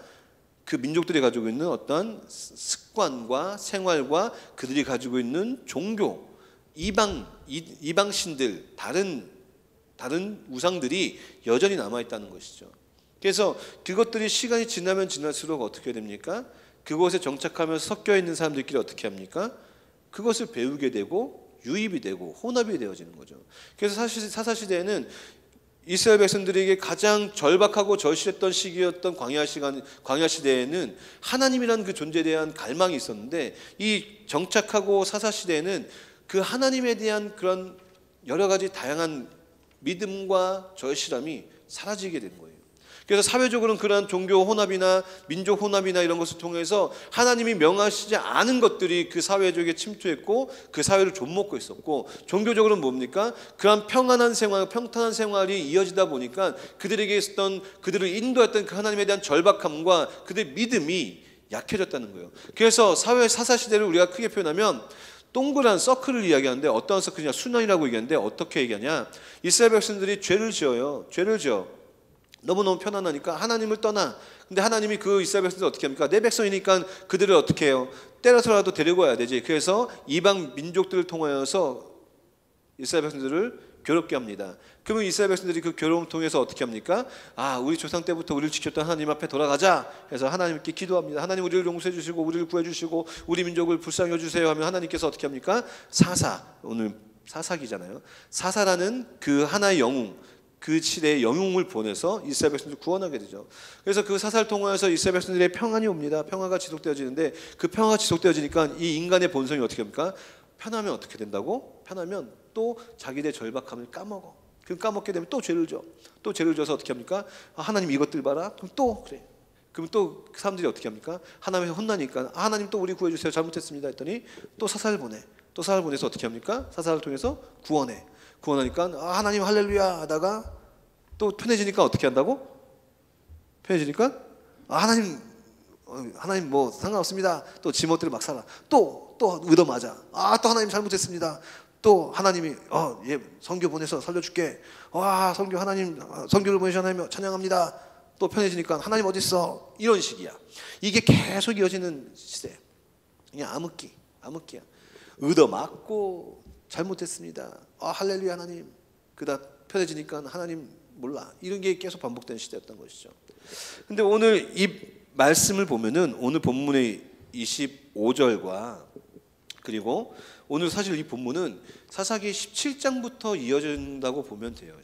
그 민족들이 가지고 있는 어떤 습관과 생활과 그들이 가지고 있는 종교, 이방신들, 다른 우상들이 여전히 남아있다는 것이죠. 그래서 그것들이 시간이 지나면 지날수록 어떻게 됩니까? 그곳에 정착하면서 섞여 있는 사람들끼리 어떻게 합니까? 그것을 배우게 되고 유입이 되고 혼합이 되어지는 거죠. 그래서 사사시대에는 이스라엘 백성들에게 가장 절박하고 절실했던 시기였던 광야 시대에는 하나님이라는 그 존재에 대한 갈망이 있었는데, 이 정착하고 사사 시대에는 그 하나님에 대한 그런 여러 가지 다양한 믿음과 절실함이 사라지게 된 거예요. 그래서 사회적으로는 그러한 종교 혼합이나 민족 혼합이나 이런 것을 통해서 하나님이 명하시지 않은 것들이 그 사회적에 침투했고 그 사회를 좀먹고 있었고, 종교적으로는 뭡니까? 그러한 평안한 생활, 평탄한 생활이 이어지다 보니까 그들에게 있었던, 그들을 인도했던 그 하나님에 대한 절박함과 그들의 믿음이 약해졌다는 거예요. 그래서 사회 사사시대를 우리가 크게 표현하면 동그란 서클을 이야기하는데, 어떤 서클이냐? 순환이라고 얘기하는데 어떻게 얘기하냐? 이스라엘 백성들이 죄를 지어요. 죄를 지어. 너무너무 편안하니까 하나님을 떠나. 근데 하나님이 그 이스라엘 백성들 어떻게 합니까? 내 백성이니까 그들을 어떻게 해요? 때려서라도 데리고 와야 되지. 그래서 이방 민족들을 통하여서 이스라엘 백성들을 괴롭게 합니다. 그러면 이스라엘 백성들이 그 괴로움을 통해서 어떻게 합니까? 우리 조상 때부터 우리를 지켰던 하나님 앞에 돌아가자 해서 하나님께 기도합니다. 하나님 우리를 용서해 주시고 우리를 구해 주시고 우리 민족을 불쌍히 여주세요 하면 하나님께서 어떻게 합니까? 오늘 사사기잖아요. 사사라는 그 하나의 영웅, 그 시대의 영웅을 보내서 이스라엘 백성들을 구원하게 되죠. 그래서 그 사사를 통하여서 이스라엘 백성들의 평안이 옵니다. 평화가 지속되어지는데, 그 평화가 지속되어지니까 이 인간의 본성이 어떻게 합니까? 편하면 어떻게 된다고? 편하면 또 자기들의 절박함을 까먹어. 그 까먹게 되면 또 죄를 져. 또 죄를 져서 어떻게 합니까? 하나님 이것들 봐라. 그럼 또 그래. 그럼 또 사람들이 어떻게 합니까? 하나님이 혼나니까 하나님 또 우리 구해주세요. 잘못했습니다 했더니 또 사사를 보내. 또 사사를 보내서 어떻게 합니까? 사사를 통해서 구원해. 구원하니까 하나님 할렐루야 하다가 또 편해지니까 어떻게 한다고? 편해지니까 하나님 뭐 상관없습니다. 또 지멋대로 막 살아. 또 얻어맞아. 또 하나님 잘못했습니다. 또 하나님이 선교 보내서 살려줄게. 선교를 보내셔 하나님 찬양합니다. 또 편해지니까 하나님 어디 있어? 이런 식이야. 이게 계속 이어지는 시대. 그냥 암흑기야. 얻어맞고 잘못했습니다. 할렐루야 하나님. 그다 편해지니까 하나님 몰라. 이런 게 계속 반복되는 시대였던 것이죠. 근데 오늘 이 말씀을 보면은 오늘 본문의 25절과 그리고 오늘 사실 이 본문은 사사기 17장부터 이어진다고 보면 돼요.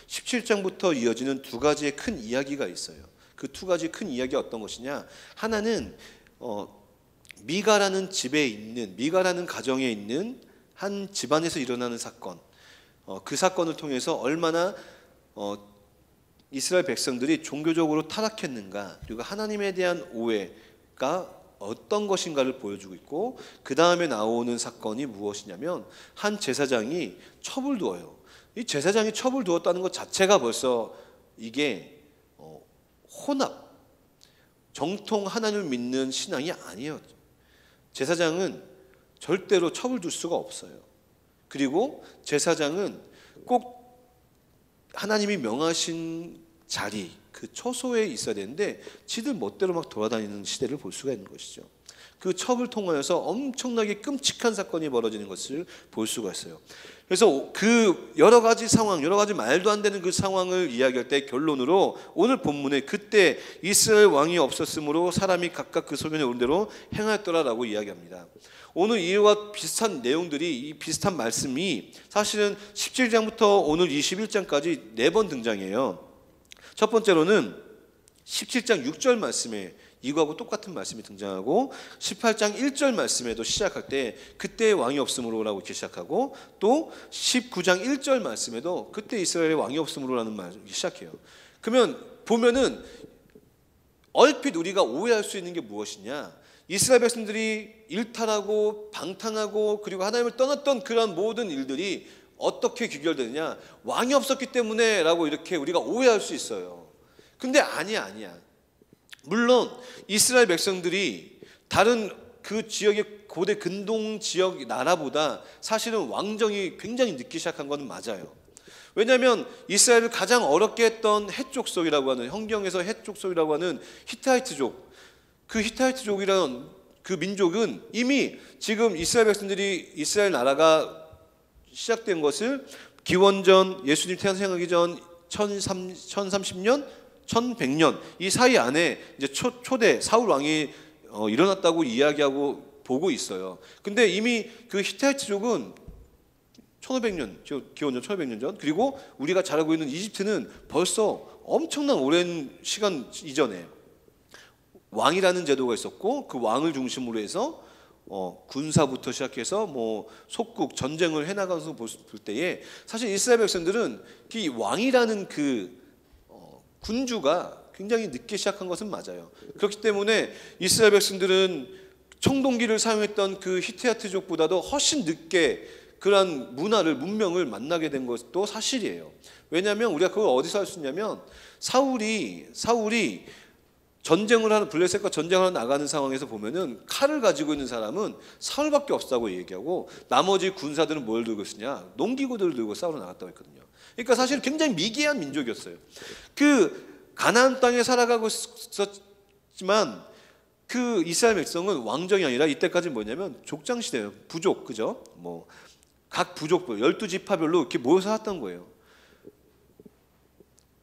17장부터 이어지는 두 가지의 큰 이야기가 있어요. 그 두 가지 큰 이야기가 어떤 것이냐? 하나는 미가라는 미가라는 가정에 있는 한 집안에서 일어나는 사건. 그 사건을 통해서 얼마나 이스라엘 백성들이 종교적으로 타락했는가, 그리고 하나님에 대한 오해가 어떤 것인가를 보여주고 있고, 그 다음에 나오는 사건이 무엇이냐면 한 제사장이 첩을 두어요. 이 제사장이 첩을 두었다는 것 자체가 벌써 이게 혼합, 정통 하나님을 믿는 신앙이 아니에요. 제사장은 절대로 첩을 둘 수가 없어요. 그리고 제사장은 꼭 하나님이 명하신 자리, 그 처소에 있어야 되는데 지들 멋대로 막 돌아다니는 시대를 볼 수가 있는 것이죠. 그 첩을 통하여서 엄청나게 끔찍한 사건이 벌어지는 것을 볼 수가 있어요. 그래서 그 여러 가지 상황, 여러 가지 말도 안 되는 그 상황을 이야기할 때 결론으로 오늘 본문에 그때 이스라엘 왕이 없었으므로 사람이 각각 그 소견에 오른 대로 행하였더라라고 이야기합니다. 오늘 이와 비슷한 내용들이, 이 비슷한 말씀이 사실은 17장부터 오늘 21장까지 4번 등장해요. 첫 번째로는 17장 6절 말씀에 이거하고 똑같은 말씀이 등장하고, 18장 1절 말씀에도 시작할 때 그때 왕이 없으므로라고 이렇게 시작하고, 또 19장 1절 말씀에도 그때 이스라엘에 왕이 없으므로라는 말이 시작해요. 그러면 보면은 얼핏 우리가 오해할 수 있는 게 무엇이냐? 이스라엘 백성들이 일탈하고 방탕하고 그리고 하나님을 떠났던 그런 모든 일들이 어떻게 귀결되느냐? 왕이 없었기 때문에 라고 이렇게 우리가 오해할 수 있어요. 근데 아니야. 물론 이스라엘 백성들이 다른 그 지역의 고대 근동 지역 나라보다 사실은 왕정이 굉장히 늦게 시작한 건 맞아요. 왜냐하면 이스라엘을 가장 어렵게 했던 헷족속이라고 하는, 성경에서 헷족속이라고 하는 히타이트족, 그 히타이트족이라는 그 민족은 이미 지금 이스라엘 백성들이, 이스라엘 나라가 시작된 것을 기원전 예수님 태어나기 전 1030년 1100년 이 사이 안에 이제 초대 사울 왕이 일어났다고 이야기하고 보고 있어요. 근데 이미 그 히타이트족은 1500년, 기원전 1500년 전, 그리고 우리가 잘 알고 있는 이집트는 벌써 엄청난 오랜 시간 이전에 왕이라는 제도가 있었고, 그 왕을 중심으로 해서 군사부터 시작해서 뭐 속국 전쟁을 해나가면서 볼 때에 사실 이스라엘 백성들은 이 왕이라는 그 군주가 굉장히 늦게 시작한 것은 맞아요. 그렇기 때문에 이스라엘 백성들은 청동기를 사용했던 그 히타이트족보다도 훨씬 늦게 그러한 문화를, 문명을 만나게 된 것도 사실이에요. 왜냐하면 우리가 그걸 어디서 알 수 있냐면 사울이 전쟁을 하는, 블레셋과 전쟁을 나가는 상황에서 보면은 칼을 가지고 있는 사람은 사울밖에 없다고 얘기하고, 나머지 군사들은 뭘 들고 있으냐? 농기구들을 들고 싸우러 나갔다고 했거든요. 그러니까 사실 굉장히 미개한 민족이었어요. 그 가나안 땅에 살아가고 있었지만 그 이스라엘 백성은 왕정이 아니라 이때까지 뭐냐면 족장 시대예요. 부족, 그죠? 뭐 각 부족별 12지파별로 이렇게 모여 살았던 거예요.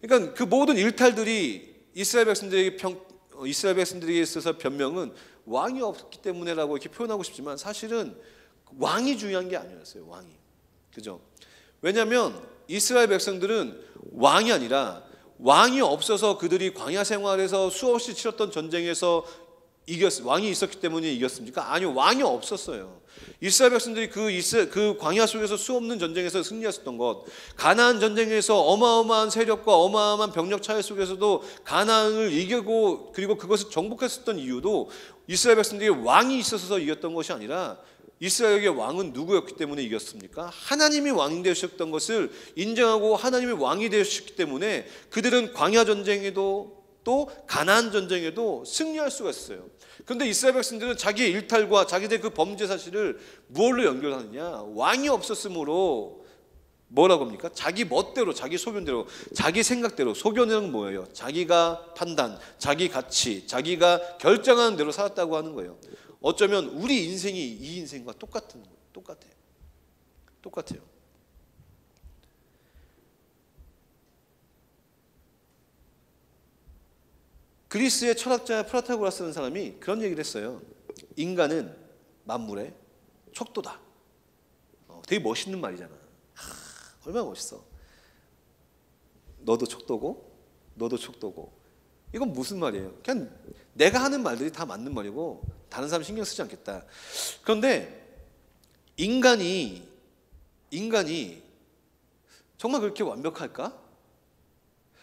그러니까 그 모든 일탈들이 이스라엘 백성들에게 있어서 변명은 왕이 없기 때문에라고 이렇게 표현하고 싶지만 사실은 왕이 중요한 게 아니었어요. 왕이, 그죠? 왜냐하면 이스라엘 백성들은 왕이 아니라, 왕이 없어서 그들이 광야 생활에서 수없이 치렀던 전쟁에서 왕이 있었기 때문에 이겼습니까? 아니요, 왕이 없었어요. 이스라엘 백성들이 그 광야 속에서 수없는 전쟁에서 승리했었던 것, 가나안 전쟁에서 어마어마한 세력과 어마어마한 병력 차이 속에서도 가나안을 이기고 그리고 그것을 정복했었던 이유도 이스라엘 백성들이 왕이 있어서 이겼던 것이 아니라, 이스라엘의 왕은 누구였기 때문에 이겼습니까? 하나님이 왕이 되셨던 것을 인정하고 하나님이 왕이 되셨기 때문에 그들은 광야 전쟁에도 또 가나안 전쟁에도 승리할 수가 있어요. 그런데 이스라엘 백성들은 자기의 일탈과 자기들의 그 범죄 사실을 무엇로 연결하느냐? 왕이 없었으므로 뭐라고 합니까? 자기 멋대로, 자기 소견대로, 자기 생각대로. 소견은 뭐예요? 자기가 판단, 자기 가치, 자기가 결정하는 대로 살았다고 하는 거예요. 어쩌면 우리 인생이 이 인생과 똑같아요. 그리스의 철학자 프라타고라스라는 사람이 그런 얘기를 했어요. 인간은 만물의 척도다. 되게 멋있는 말이잖아. 얼마나 멋있어. 너도 척도고 너도 척도고. 이건 무슨 말이에요? 그냥 내가 하는 말들이 다 맞는 말이고 다른 사람 신경 쓰지 않겠다. 그런데 인간이 정말 그렇게 완벽할까?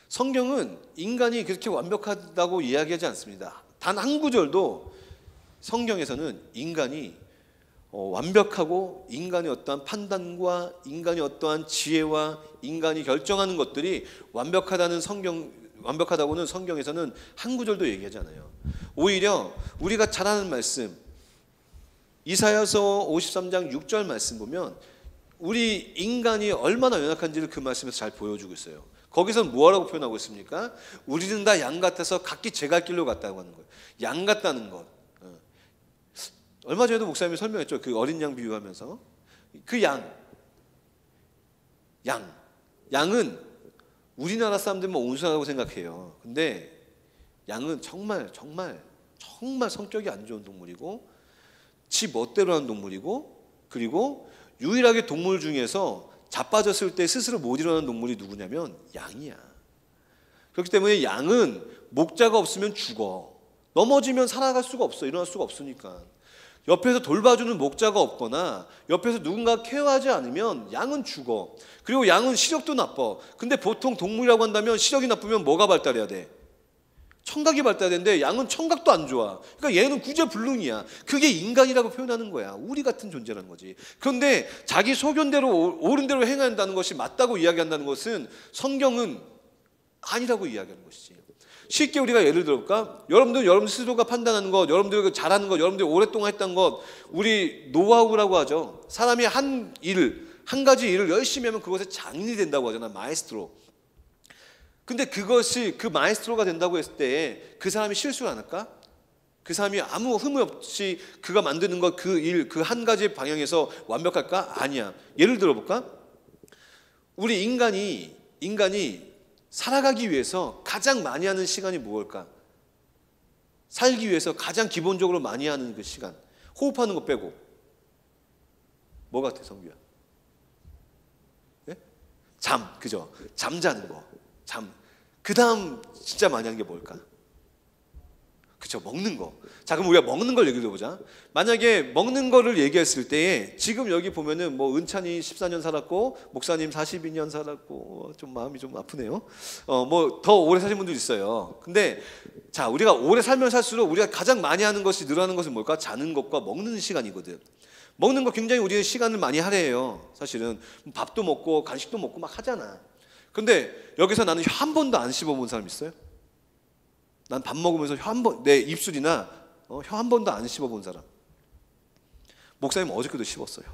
성경은 인간이 그렇게 완벽하다고 이야기하지 않습니다. 단 한 구절도 성경에서는 인간이 완벽하고 인간의 어떠한 판단과 인간의 어떠한 지혜와 인간이 결정하는 것들이 완벽하다고는 성경에서는 한 구절도 얘기하잖아요. 오히려 우리가 잘 아는 말씀 이사야서 53장 6절 말씀 보면 우리 인간이 얼마나 연약한지를 그 말씀에서 잘 보여주고 있어요. 거기서는 뭐라고 표현하고 있습니까? 우리는 다 양 같아서 각기 제 갈 길로 갔다고 하는 거예요. 양 같다는 것. 얼마 전에도 목사님이 설명했죠. 그 어린 양 비유하면서 그 양은 우리나라 사람들만 온순하다고 생각해요. 근데 양은 정말 성격이 안 좋은 동물이고 지 멋대로 하는 동물이고, 그리고 유일하게 동물 중에서 자빠졌을 때 스스로 못 일어나는 동물이 누구냐면 양이야. 그렇기 때문에 양은 목자가 없으면 죽어. 넘어지면 살아갈 수가 없어. 일어날 수가 없으니까. 옆에서 돌봐주는 목자가 없거나 옆에서 누군가 케어하지 않으면 양은 죽어. 그리고 양은 시력도 나빠. 근데 보통 동물이라고 한다면 시력이 나쁘면 뭐가 발달해야 돼? 청각이 발달되는데 양은 청각도 안 좋아. 그러니까 얘는 구제불능이야. 그게 인간이라고 표현하는 거야. 우리 같은 존재라는 거지. 그런데 자기 소견대로 옳은 대로 행한다는 것이 맞다고 이야기한다는 것은 성경은 아니라고 이야기하는 것이지. 쉽게 우리가 예를 들어볼까? 여러분들 스스로가 판단하는 것, 여러분들 잘하는 것, 여러분들 오랫동안 했던 것, 우리 노하우라고 하죠. 사람이 한 가지 일을 열심히 하면 그것에 장인이 된다고 하잖아. 마에스트로. 근데 그것이 그 마에스트로가 된다고 했을 때 그 사람이 실수를 안 할까? 그 사람이 아무 흠이 없이 그가 만드는 것, 그 일, 그 한 가지 방향에서 완벽할까? 아니야. 예를 들어볼까? 우리 인간이 살아가기 위해서 가장 많이 하는 시간이 무엇일까? 살기 위해서 가장 기본적으로 많이 하는 그 시간, 호흡하는 거 빼고 뭐 같아, 성규야? 네? 그죠? 잠자는 거. 그 다음 진짜 많이 하는 게 뭘까? 그쵸, 먹는 거. 자, 그럼 우리가 먹는 걸 얘기해 보자. 만약에 먹는 거를 얘기했을 때에 지금 여기 보면은 뭐 은찬이 14년 살았고 목사님 42년 살았고 좀 마음이 좀 아프네요. 뭐 더 오래 사신 분들 있어요. 근데 자, 우리가 오래 살면 살수록 우리가 가장 많이 하는 것이 늘어나는 것은 뭘까? 자는 것과 먹는 시간이거든. 먹는 거 굉장히 우리는 시간을 많이 할애해요. 사실은 밥도 먹고 간식도 먹고 막 하잖아. 근데 여기서 나는 혀 한 번도 안 씹어본 사람 있어요? 난 밥 먹으면서 내 입술이나 혀 한 번도 안 씹어본 사람. 목사님 어저께도 씹었어요.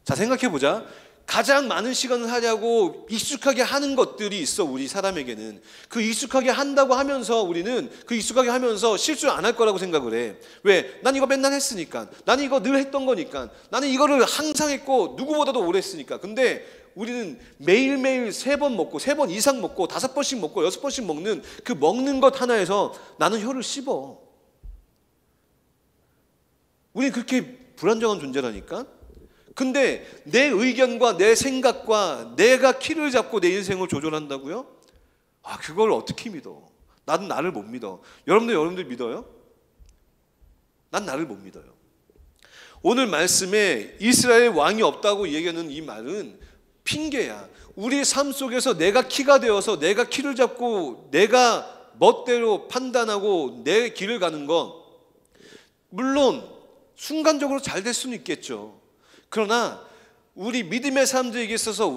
자, 생각해보자. 가장 많은 시간을 하려고 익숙하게 하는 것들이 있어. 우리 사람에게는 그 익숙하게 한다고 하면서 우리는 그 익숙하게 하면서 실수 안 할 거라고 생각을 해. 왜? 난 이거 맨날 했으니까. 나는 이거 늘 했던 거니까. 나는 이거를 항상 했고 누구보다도 오래 했으니까. 근데 우리는 매일매일 3번 먹고 3번 이상 먹고 5번씩 먹고 6번씩 먹는 그 먹는 것 하나에서 나는 혀를 씹어. 우리는 그렇게 불안정한 존재라니까. 근데 내 의견과 내 생각과 내가 키를 잡고 내 인생을 조절한다고요? 그걸 어떻게 믿어? 나는 나를 못 믿어. 여러분들 믿어요? 난 나를 못 믿어요. 오늘 말씀에 이스라엘 왕이 없다고 얘기하는 이 말은 핑계야. 우리 삶 속에서 내가 키가 되어서 내가 키를 잡고 내가 멋대로 판단하고 내 길을 가는 건 물론 순간적으로 잘 될 수는 있겠죠. 그러나 우리 믿음의 사람들에게 있어서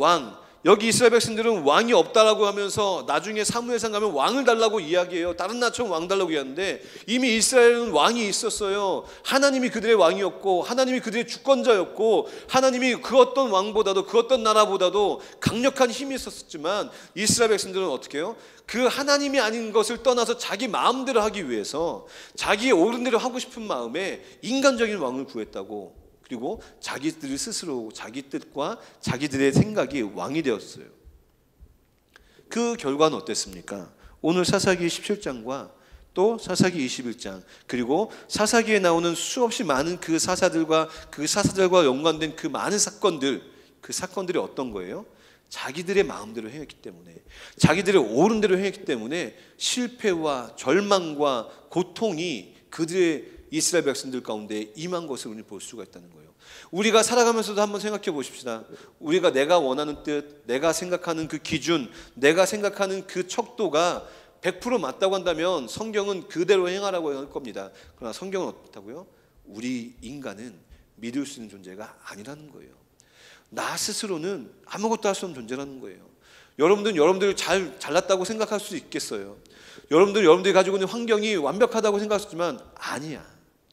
여기 이스라엘 백성들은 왕이 없다라고 하면서 나중에 사무엘상 가면 왕을 달라고 이야기해요. 다른 나라처럼 왕 달라고 이야기하는데 이미 이스라엘은 왕이 있었어요. 하나님이 그들의 왕이었고 하나님이 그들의 주권자였고 하나님이 그 어떤 왕보다도 그 어떤 나라보다도 강력한 힘이 있었지만 이스라엘 백성들은 어떻게 해요? 그 하나님이 아닌 것을 떠나서 자기 마음대로 하기 위해서 자기의 옳은 대로 하고 싶은 마음에 인간적인 왕을 구했다고. 그리고 자기들 스스로 자기 뜻과 자기들의 생각이 왕이 되었어요. 그 결과는 어땠습니까? 오늘 사사기 17장과 또 사사기 21장 그리고 사사기에 나오는 수없이 많은 그 사사들과 연관된 그 많은 그 사건들이 어떤 거예요? 자기들의 마음대로 행했기 때문에 자기들의 옳은 대로 행했기 때문에 실패와 절망과 고통이 그들의 이스라엘 백성들 가운데 임한 것을 우리는 볼 수가 있다는 거예요. 우리가 살아가면서도 한번 생각해 보십시다. 우리가 내가 원하는 뜻, 내가 생각하는 그 기준, 내가 생각하는 그 척도가 100% 맞다고 한다면 성경은 그대로 행하라고 할 겁니다. 그러나 성경은 어떻다고요? 우리 인간은 믿을 수 있는 존재가 아니라는 거예요. 나 스스로는 아무것도 할 수 없는 존재라는 거예요. 여러분들은 여러분들을 잘났다고 생각할 수 있겠어요. 여러분들이 가지고 있는 환경이 완벽하다고 생각하지만 아니야.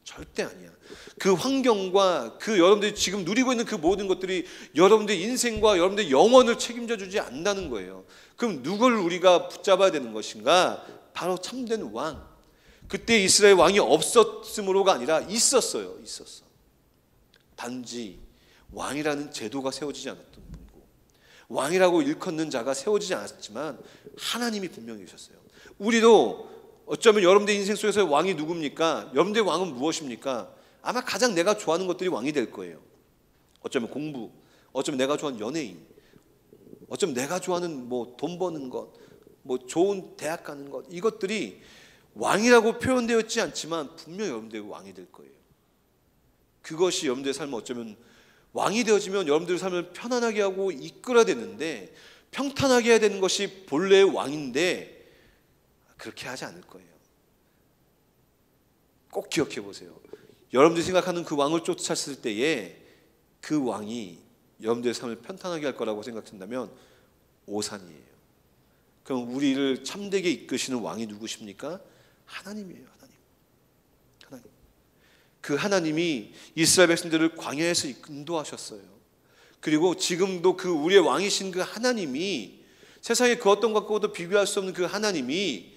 절대 아니야. 그 환경과 그 여러분들이 지금 누리고 있는 그 모든 것들이 여러분들의 인생과 여러분들의 영혼을 책임져 주지 않는다는 거예요. 그럼 누굴 우리가 붙잡아야 되는 것인가? 바로 참된 왕. 그때 이스라엘 왕이 없었음으로가 아니라 있었어요. 있었어. 단지 왕이라는 제도가 세워지지 않았던 분이고, 왕이라고 일컫는 자가 세워지지 않았지만 하나님이 분명히 계셨어요. 우리도 어쩌면 여러분들 인생 속에서 왕이 누굽니까? 여러분들의 왕은 무엇입니까? 아마 가장 내가 좋아하는 것들이 왕이 될 거예요. 어쩌면 공부, 어쩌면 내가 좋아하는 연예인, 어쩌면 내가 좋아하는 뭐 돈 버는 것, 뭐 좋은 대학 가는 것, 이것들이 왕이라고 표현되어 있지 않지만 분명히 여러분들의 왕이 될 거예요. 그것이 여러분들의 삶을 어쩌면 왕이 되어지면 여러분들의 삶을 편안하게 하고 이끌어야 되는데, 평탄하게 해야 되는 것이 본래의 왕인데 그렇게 하지 않을 거예요. 꼭 기억해 보세요. 여러분들이 생각하는 그 왕을 쫓았을 때에 그 왕이 여러분들의 삶을 편탄하게 할 거라고 생각한다면 오산이에요. 그럼 우리를 참되게 이끄시는 왕이 누구십니까? 하나님이에요. 하나님. 그 하나님이 이스라엘 백성들을 광야에서 인도하셨어요. 그리고 지금도 그 우리의 왕이신 그 하나님이, 세상에 그 어떤 것과도 비교할 수 없는 그 하나님이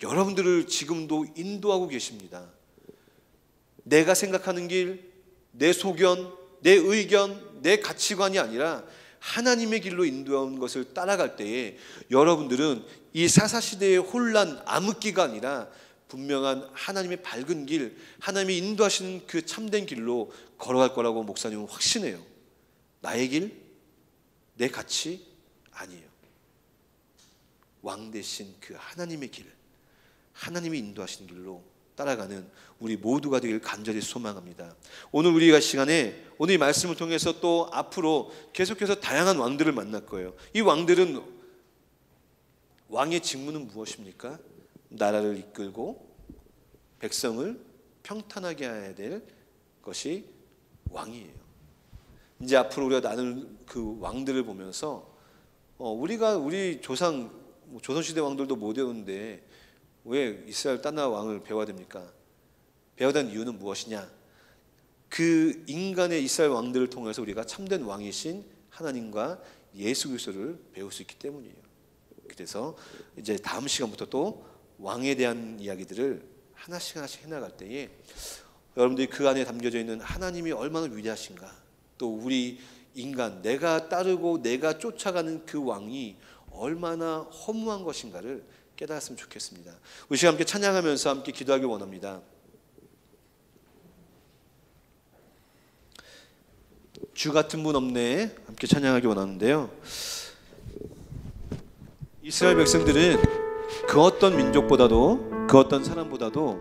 여러분들을 지금도 인도하고 계십니다. 내가 생각하는 길, 내 소견, 내 의견, 내 가치관이 아니라 하나님의 길로 인도한 것을 따라갈 때에 여러분들은 이 사사시대의 혼란, 암흑기가 아니라 분명한 하나님의 밝은 길, 하나님이 인도하시는 그 참된 길로 걸어갈 거라고 목사님은 확신해요. 나의 길, 내 가치 아니에요. 왕 대신 그 하나님의 길, 하나님이 인도하시는 길로 따라가는 우리 모두가 되길 간절히 소망합니다. 오늘 우리가 시간에 오늘 이 말씀을 통해서 또 앞으로 계속해서 다양한 왕들을 만날 거예요. 이 왕들은, 왕의 직무는 무엇입니까? 나라를 이끌고 백성을 평탄하게 해야 될 것이 왕이에요. 이제 앞으로 우리가 나눌 그 왕들을 보면서 우리 조선시대 왕들도 못 외우는데 왜 이스라엘 딴 나라 왕을 배워야 됩니까? 배워야 되는 이유는 무엇이냐? 그 인간의 이스라엘 왕들을 통해서 우리가 참된 왕이신 하나님과 예수 그리스도를 배울 수 있기 때문이에요. 그래서 이제 다음 시간부터 또 왕에 대한 이야기들을 하나씩 해나갈 때에 여러분들이 그 안에 담겨져 있는 하나님이 얼마나 위대하신가, 또 우리 인간, 내가 따르고 내가 쫓아가는 그 왕이 얼마나 허무한 것인가를 깨달았으면 좋겠습니다. 우리 시간 함께 찬양하면서 함께 기도하기 원합니다. 주 같은 분 없네 함께 찬양하기 원하는데요. 이스라엘 백성들은 그 어떤 민족보다도, 그 어떤 사람보다도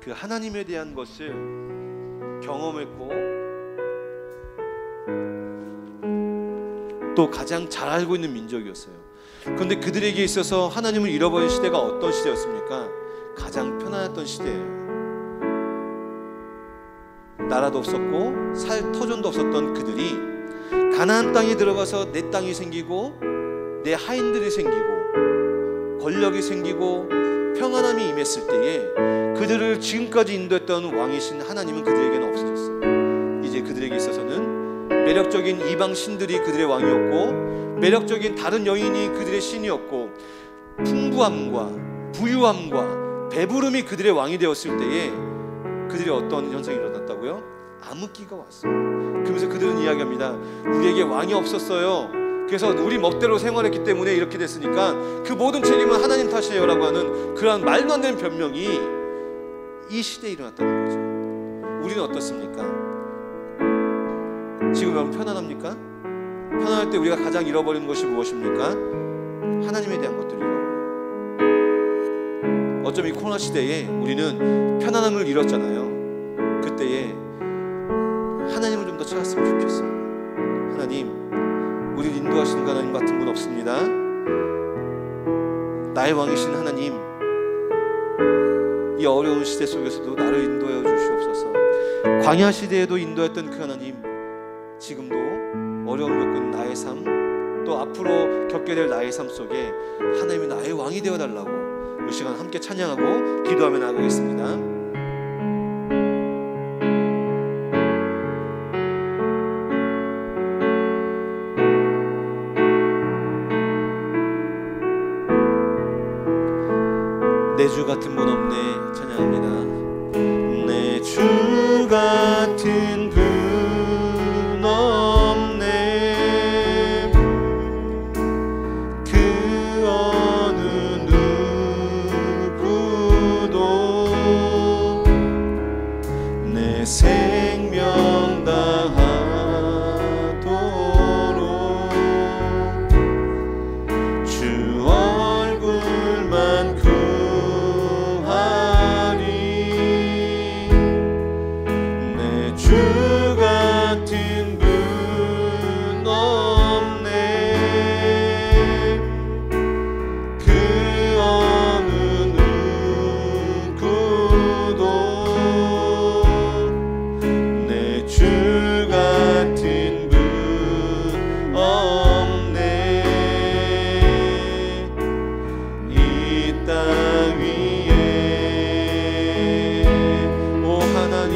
그 하나님에 대한 것을 경험했고 또 가장 잘 알고 있는 민족이었어요. 그런데 그들에게 있어서 하나님을 잃어버린 시대가 어떤 시대였습니까? 가장 편안했던 시대예요. 나라도 없었고 살 터전도 없었던 그들이 가나안 땅에 들어가서 내 땅이 생기고 내 하인들이 생기고 권력이 생기고 평안함이 임했을 때에 그들을 지금까지 인도했던 왕이신 하나님은 그들에게는 없어졌어요. 이제 그들에게 있어서는 매력적인 이방 신들이 그들의 왕이었고, 매력적인 다른 여인이 그들의 신이었고, 풍부함과 부유함과 배부름이 그들의 왕이 되었을 때에 그들의 어떤 현상이 일어났다고요? 암흑기가 왔어요. 그러면서 그들은 이야기합니다. 우리에게 왕이 없었어요. 그래서 우리 멋대로 생활했기 때문에 이렇게 됐으니까 그 모든 책임은 하나님 탓이에요 라고 하는 그러한 말도 안 되는 변명이 이 시대에 일어났다는 거죠. 우리는 어떻습니까? 지금 여러분 편안합니까? 편안할 때 우리가 가장 잃어버리는 것이 무엇입니까? 하나님에 대한 것들을 잃어버려요. 어쩜 이 코로나 시대에 우리는 편안함을 잃었잖아요. 그때에 하나님을 좀 더 찾았으면 좋겠어요. 하나님, 우리를 인도하시는 하나님 같은 분 없습니다. 나의 왕이신 하나님, 이 어려운 시대 속에서도 나를 인도하여 주시옵소서. 광야 시대에도 인도했던 그 하나님, 지금도 어려움을 겪고 있는 나의 삶, 또 앞으로 겪게 될 나의 삶 속에 하나님이 나의 왕이 되어달라고 이 시간 함께 찬양하고 기도하며 나가겠습니다. 내 주 같은 분 없네 찬양합니다. 내 주 같은 분 없네. 그 어느 누구도 내 생명 다하도록 주 얼굴만 주 같은 분 없네. 그 어느 누구도 내 주 같은 분 없네. 이 땅 위에 오 하나님,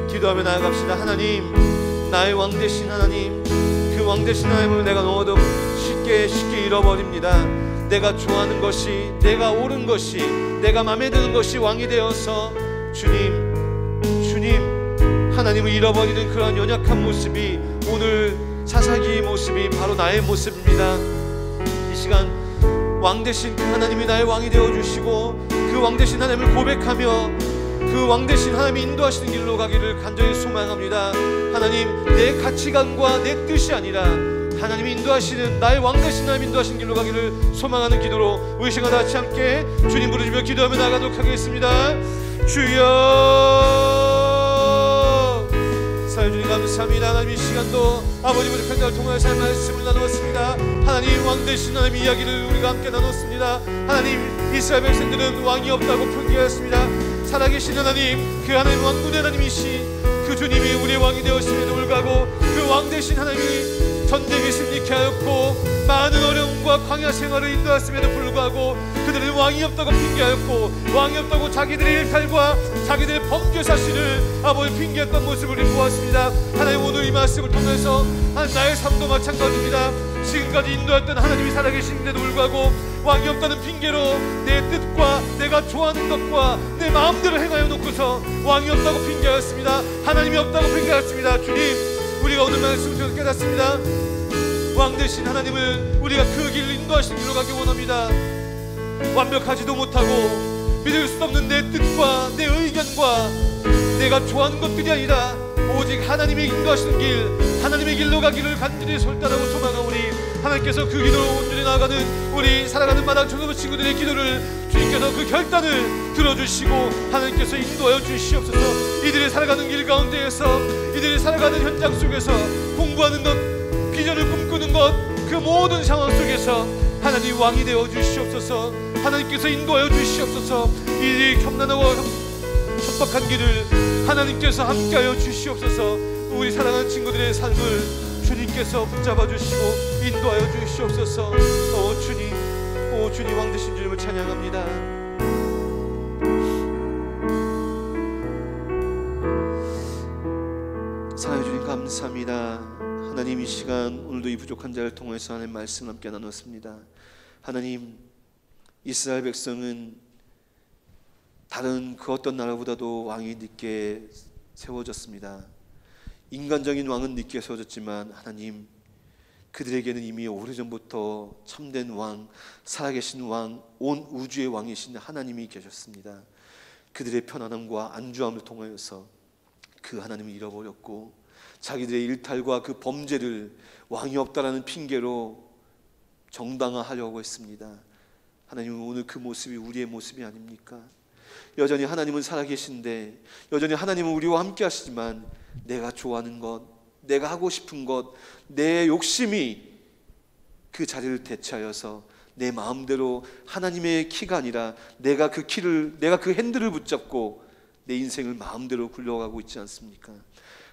기도하며 나아갑시다. 하나님, 나의 왕 되신 하나님, 그 왕 되신 하나님을 내가 너무도 쉽게 잃어버립니다. 내가 좋아하는 것이, 내가 옳은 것이, 내가 마음에 드는 것이 왕이 되어서 주님 하나님을 잃어버리는 그런 연약한 모습이, 오늘 사사기의 모습이 바로 나의 모습입니다. 이 시간 왕 되신 그 하나님이 나의 왕이 되어주시고 그 왕 되신 하나님을 고백하며 그 왕 되신 하나님이 인도하시는 길로 가기를 간절히 소망합니다. 하나님, 내 가치관과 내 뜻이 아니라 하나님이 인도하시는, 나의 왕 되신 하나님 인도하시는 길로 가기를 소망하는 기도로 우리 시간 다 같이 함께 주님 부르시며 기도하며 나가도록 하겠습니다. 주여, 사랑해 주님 감사합니다. 하나님, 이 시간도 아버지 우리 편지를 통해서 할 말씀을 나누었습니다. 하나님, 왕 되신 하나님 이야기를 우리가 함께 나눴습니다. 하나님, 이스라엘 백성들은 왕이 없다고 편개했습니다. 살아계신 하나님, 그 하나님 왕군의 하나님이신 그 주님이 우리의 왕이 되었음에도 불구하고 그 왕 되신 하나님이 전쟁에 승리케 하였고 많은 어려움과 광야 생활을 인도했음에도 불구하고 그들은 왕이 없다고 핑계하였고 왕이 없다고 자기들의 일탈과 자기들의 범죄 사실을 아버지 핑계했던 모습을 우리 보았습니다. 하나님, 오늘 이 말씀을 통해서 나의 삶도 마찬가지입니다. 지금까지 인도했던 하나님이 살아계신데도 불구하고 왕이 없다는 핑계로 내 뜻과 내가 좋아하는 것과 내 마음대로 행하여 놓고서 왕이 없다고 핑계하였습니다. 하나님이 없다고 핑계하였습니다. 주님, 우리가 오늘 말씀을 통해서 깨닫습니다. 왕 되신 하나님을 우리가 그 길을 인도하시는 길로 가기 원합니다. 완벽하지도 못하고 믿을 수 없는 내 뜻과 내 의견과 내가 좋아하는 것들이 아니라 오직 하나님의 인도하시는 길, 하나님의 길로 가기를 간절히 솔따라고 소망하오니 하나님께서 그 길로 온전히 나아가는 우리 살아가는 마당 청소부 친구들의 기도를 주님께서 그 결단을 들어주시고 하나님께서 인도하여 주시옵소서. 이들이 살아가는 길 가운데에서, 이들이 살아가는 현장 속에서, 공부하는 것, 비전을 꿈꾸는 것, 그 모든 상황 속에서 하나님 왕이 되어 주시옵소서. 하나님께서 인도하여 주시옵소서. 이들이 험난하고 척박한 길을 하나님께서 함께하여 주시옵소서. 우리 사랑하는 친구들의 삶을 주님께서 붙잡아 주시고 인도하여 주시옵소서. 오 주님 왕 되신 주님을 찬양합니다. 감사합니다. 하나님, 이 시간 오늘도 이 부족한 자를 통해서 하나님 말씀 함께 나눴습니다. 하나님, 이스라엘 백성은 다른 그 어떤 나라보다도 왕이 늦게 세워졌습니다. 인간적인 왕은 늦게 세워졌지만 하나님, 그들에게는 이미 오래전부터 참된 왕, 살아계신 왕, 온 우주의 왕이신 하나님이 계셨습니다. 그들의 편안함과 안주함을 통하여서 그 하나님을 잃어버렸고 자기들의 일탈과 그 범죄를 왕이 없다라는 핑계로 정당화하려고 했습니다. 하나님은 오늘 그 모습이 우리의 모습이 아닙니까? 여전히 하나님은 살아계신데, 여전히 하나님은 우리와 함께 하시지만 내가 좋아하는 것, 내가 하고 싶은 것, 내 욕심이 그 자리를 대체하여서 내 마음대로 하나님의 키가 아니라 내가 그 핸들을 붙잡고 내 인생을 마음대로 굴러가고 있지 않습니까?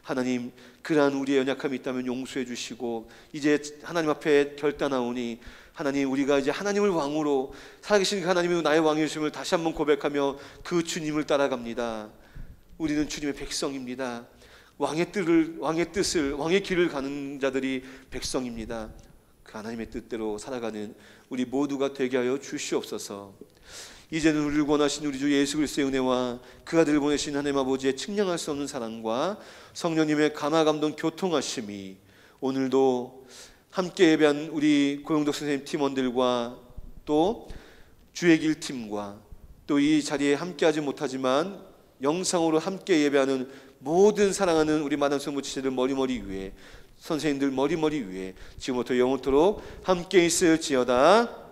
하나님, 그러한 우리의 연약함이 있다면 용서해 주시고 이제 하나님 앞에 결단하오니 하나님, 우리가 이제 하나님을 왕으로, 살아계신 그 하나님이 나의 왕이심을 다시 한번 고백하며 그 주님을 따라갑니다. 우리는 주님의 백성입니다. 왕의 뜻을, 왕의 길을 가는 자들이 백성입니다. 그 하나님의 뜻대로 살아가는 우리 모두가 되게 하여 주시옵소서. 이제는 우리를 구원하신 우리 주 예수 그리스도의 은혜와 그 아들을 보내신 하나님 아버지의 측량할 수 없는 사랑과 성령님의 감화 감동 교통하심이 오늘도 함께 예배한 우리 고영덕 선생님 팀원들과 또 주의 길 팀과 또 이 자리에 함께하지 못하지만 영상으로 함께 예배하는 모든 사랑하는 우리 마담성부 지체들 머리머리 위에, 선생님들 머리머리 위에 지금부터 영원토록 함께 있을지어다.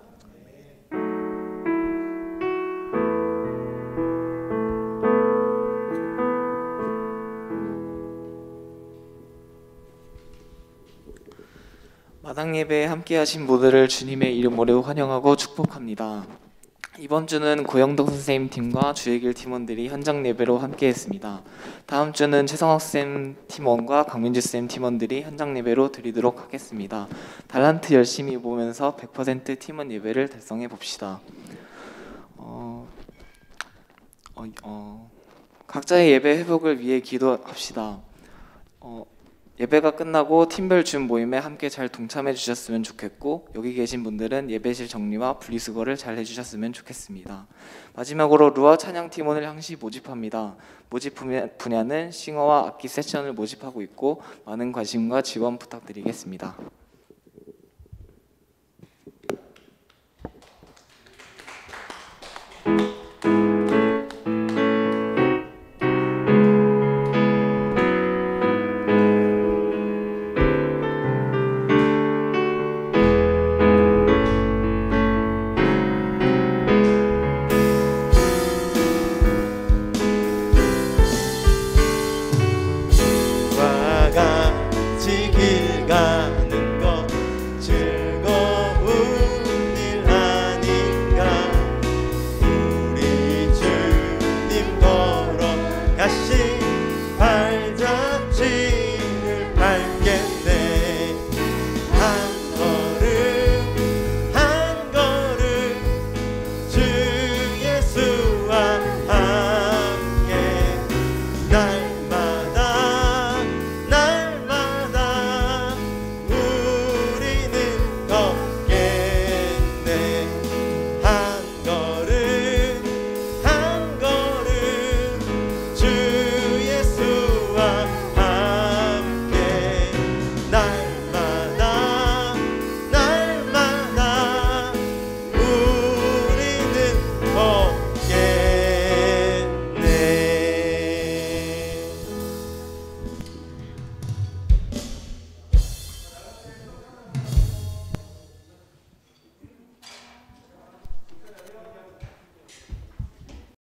마당 예배에 함께하신 모두를 주님의 이름으로 환영하고 축복합니다. 이번 주는 고영덕 선생님 팀과 주의 길 팀원들이 현장 예배로 함께했습니다. 다음 주는 최성학 쌤 팀원과 강민주 쌤 팀원들이 현장 예배로 드리도록 하겠습니다. 달란트 열심히 보면서 100% 팀원 예배를 달성해 봅시다. 각자의 예배 회복을 위해 기도합시다. 예배가 끝나고 팀별 줌 모임에 함께 잘 동참해 주셨으면 좋겠고, 여기 계신 분들은 예배실 정리와 분리수거를 잘 해주셨으면 좋겠습니다. 마지막으로 루아 찬양 팀원을 항시 모집합니다. 모집 분야는 싱어와 악기 세션을 모집하고 있고 많은 관심과 지원 부탁드리겠습니다.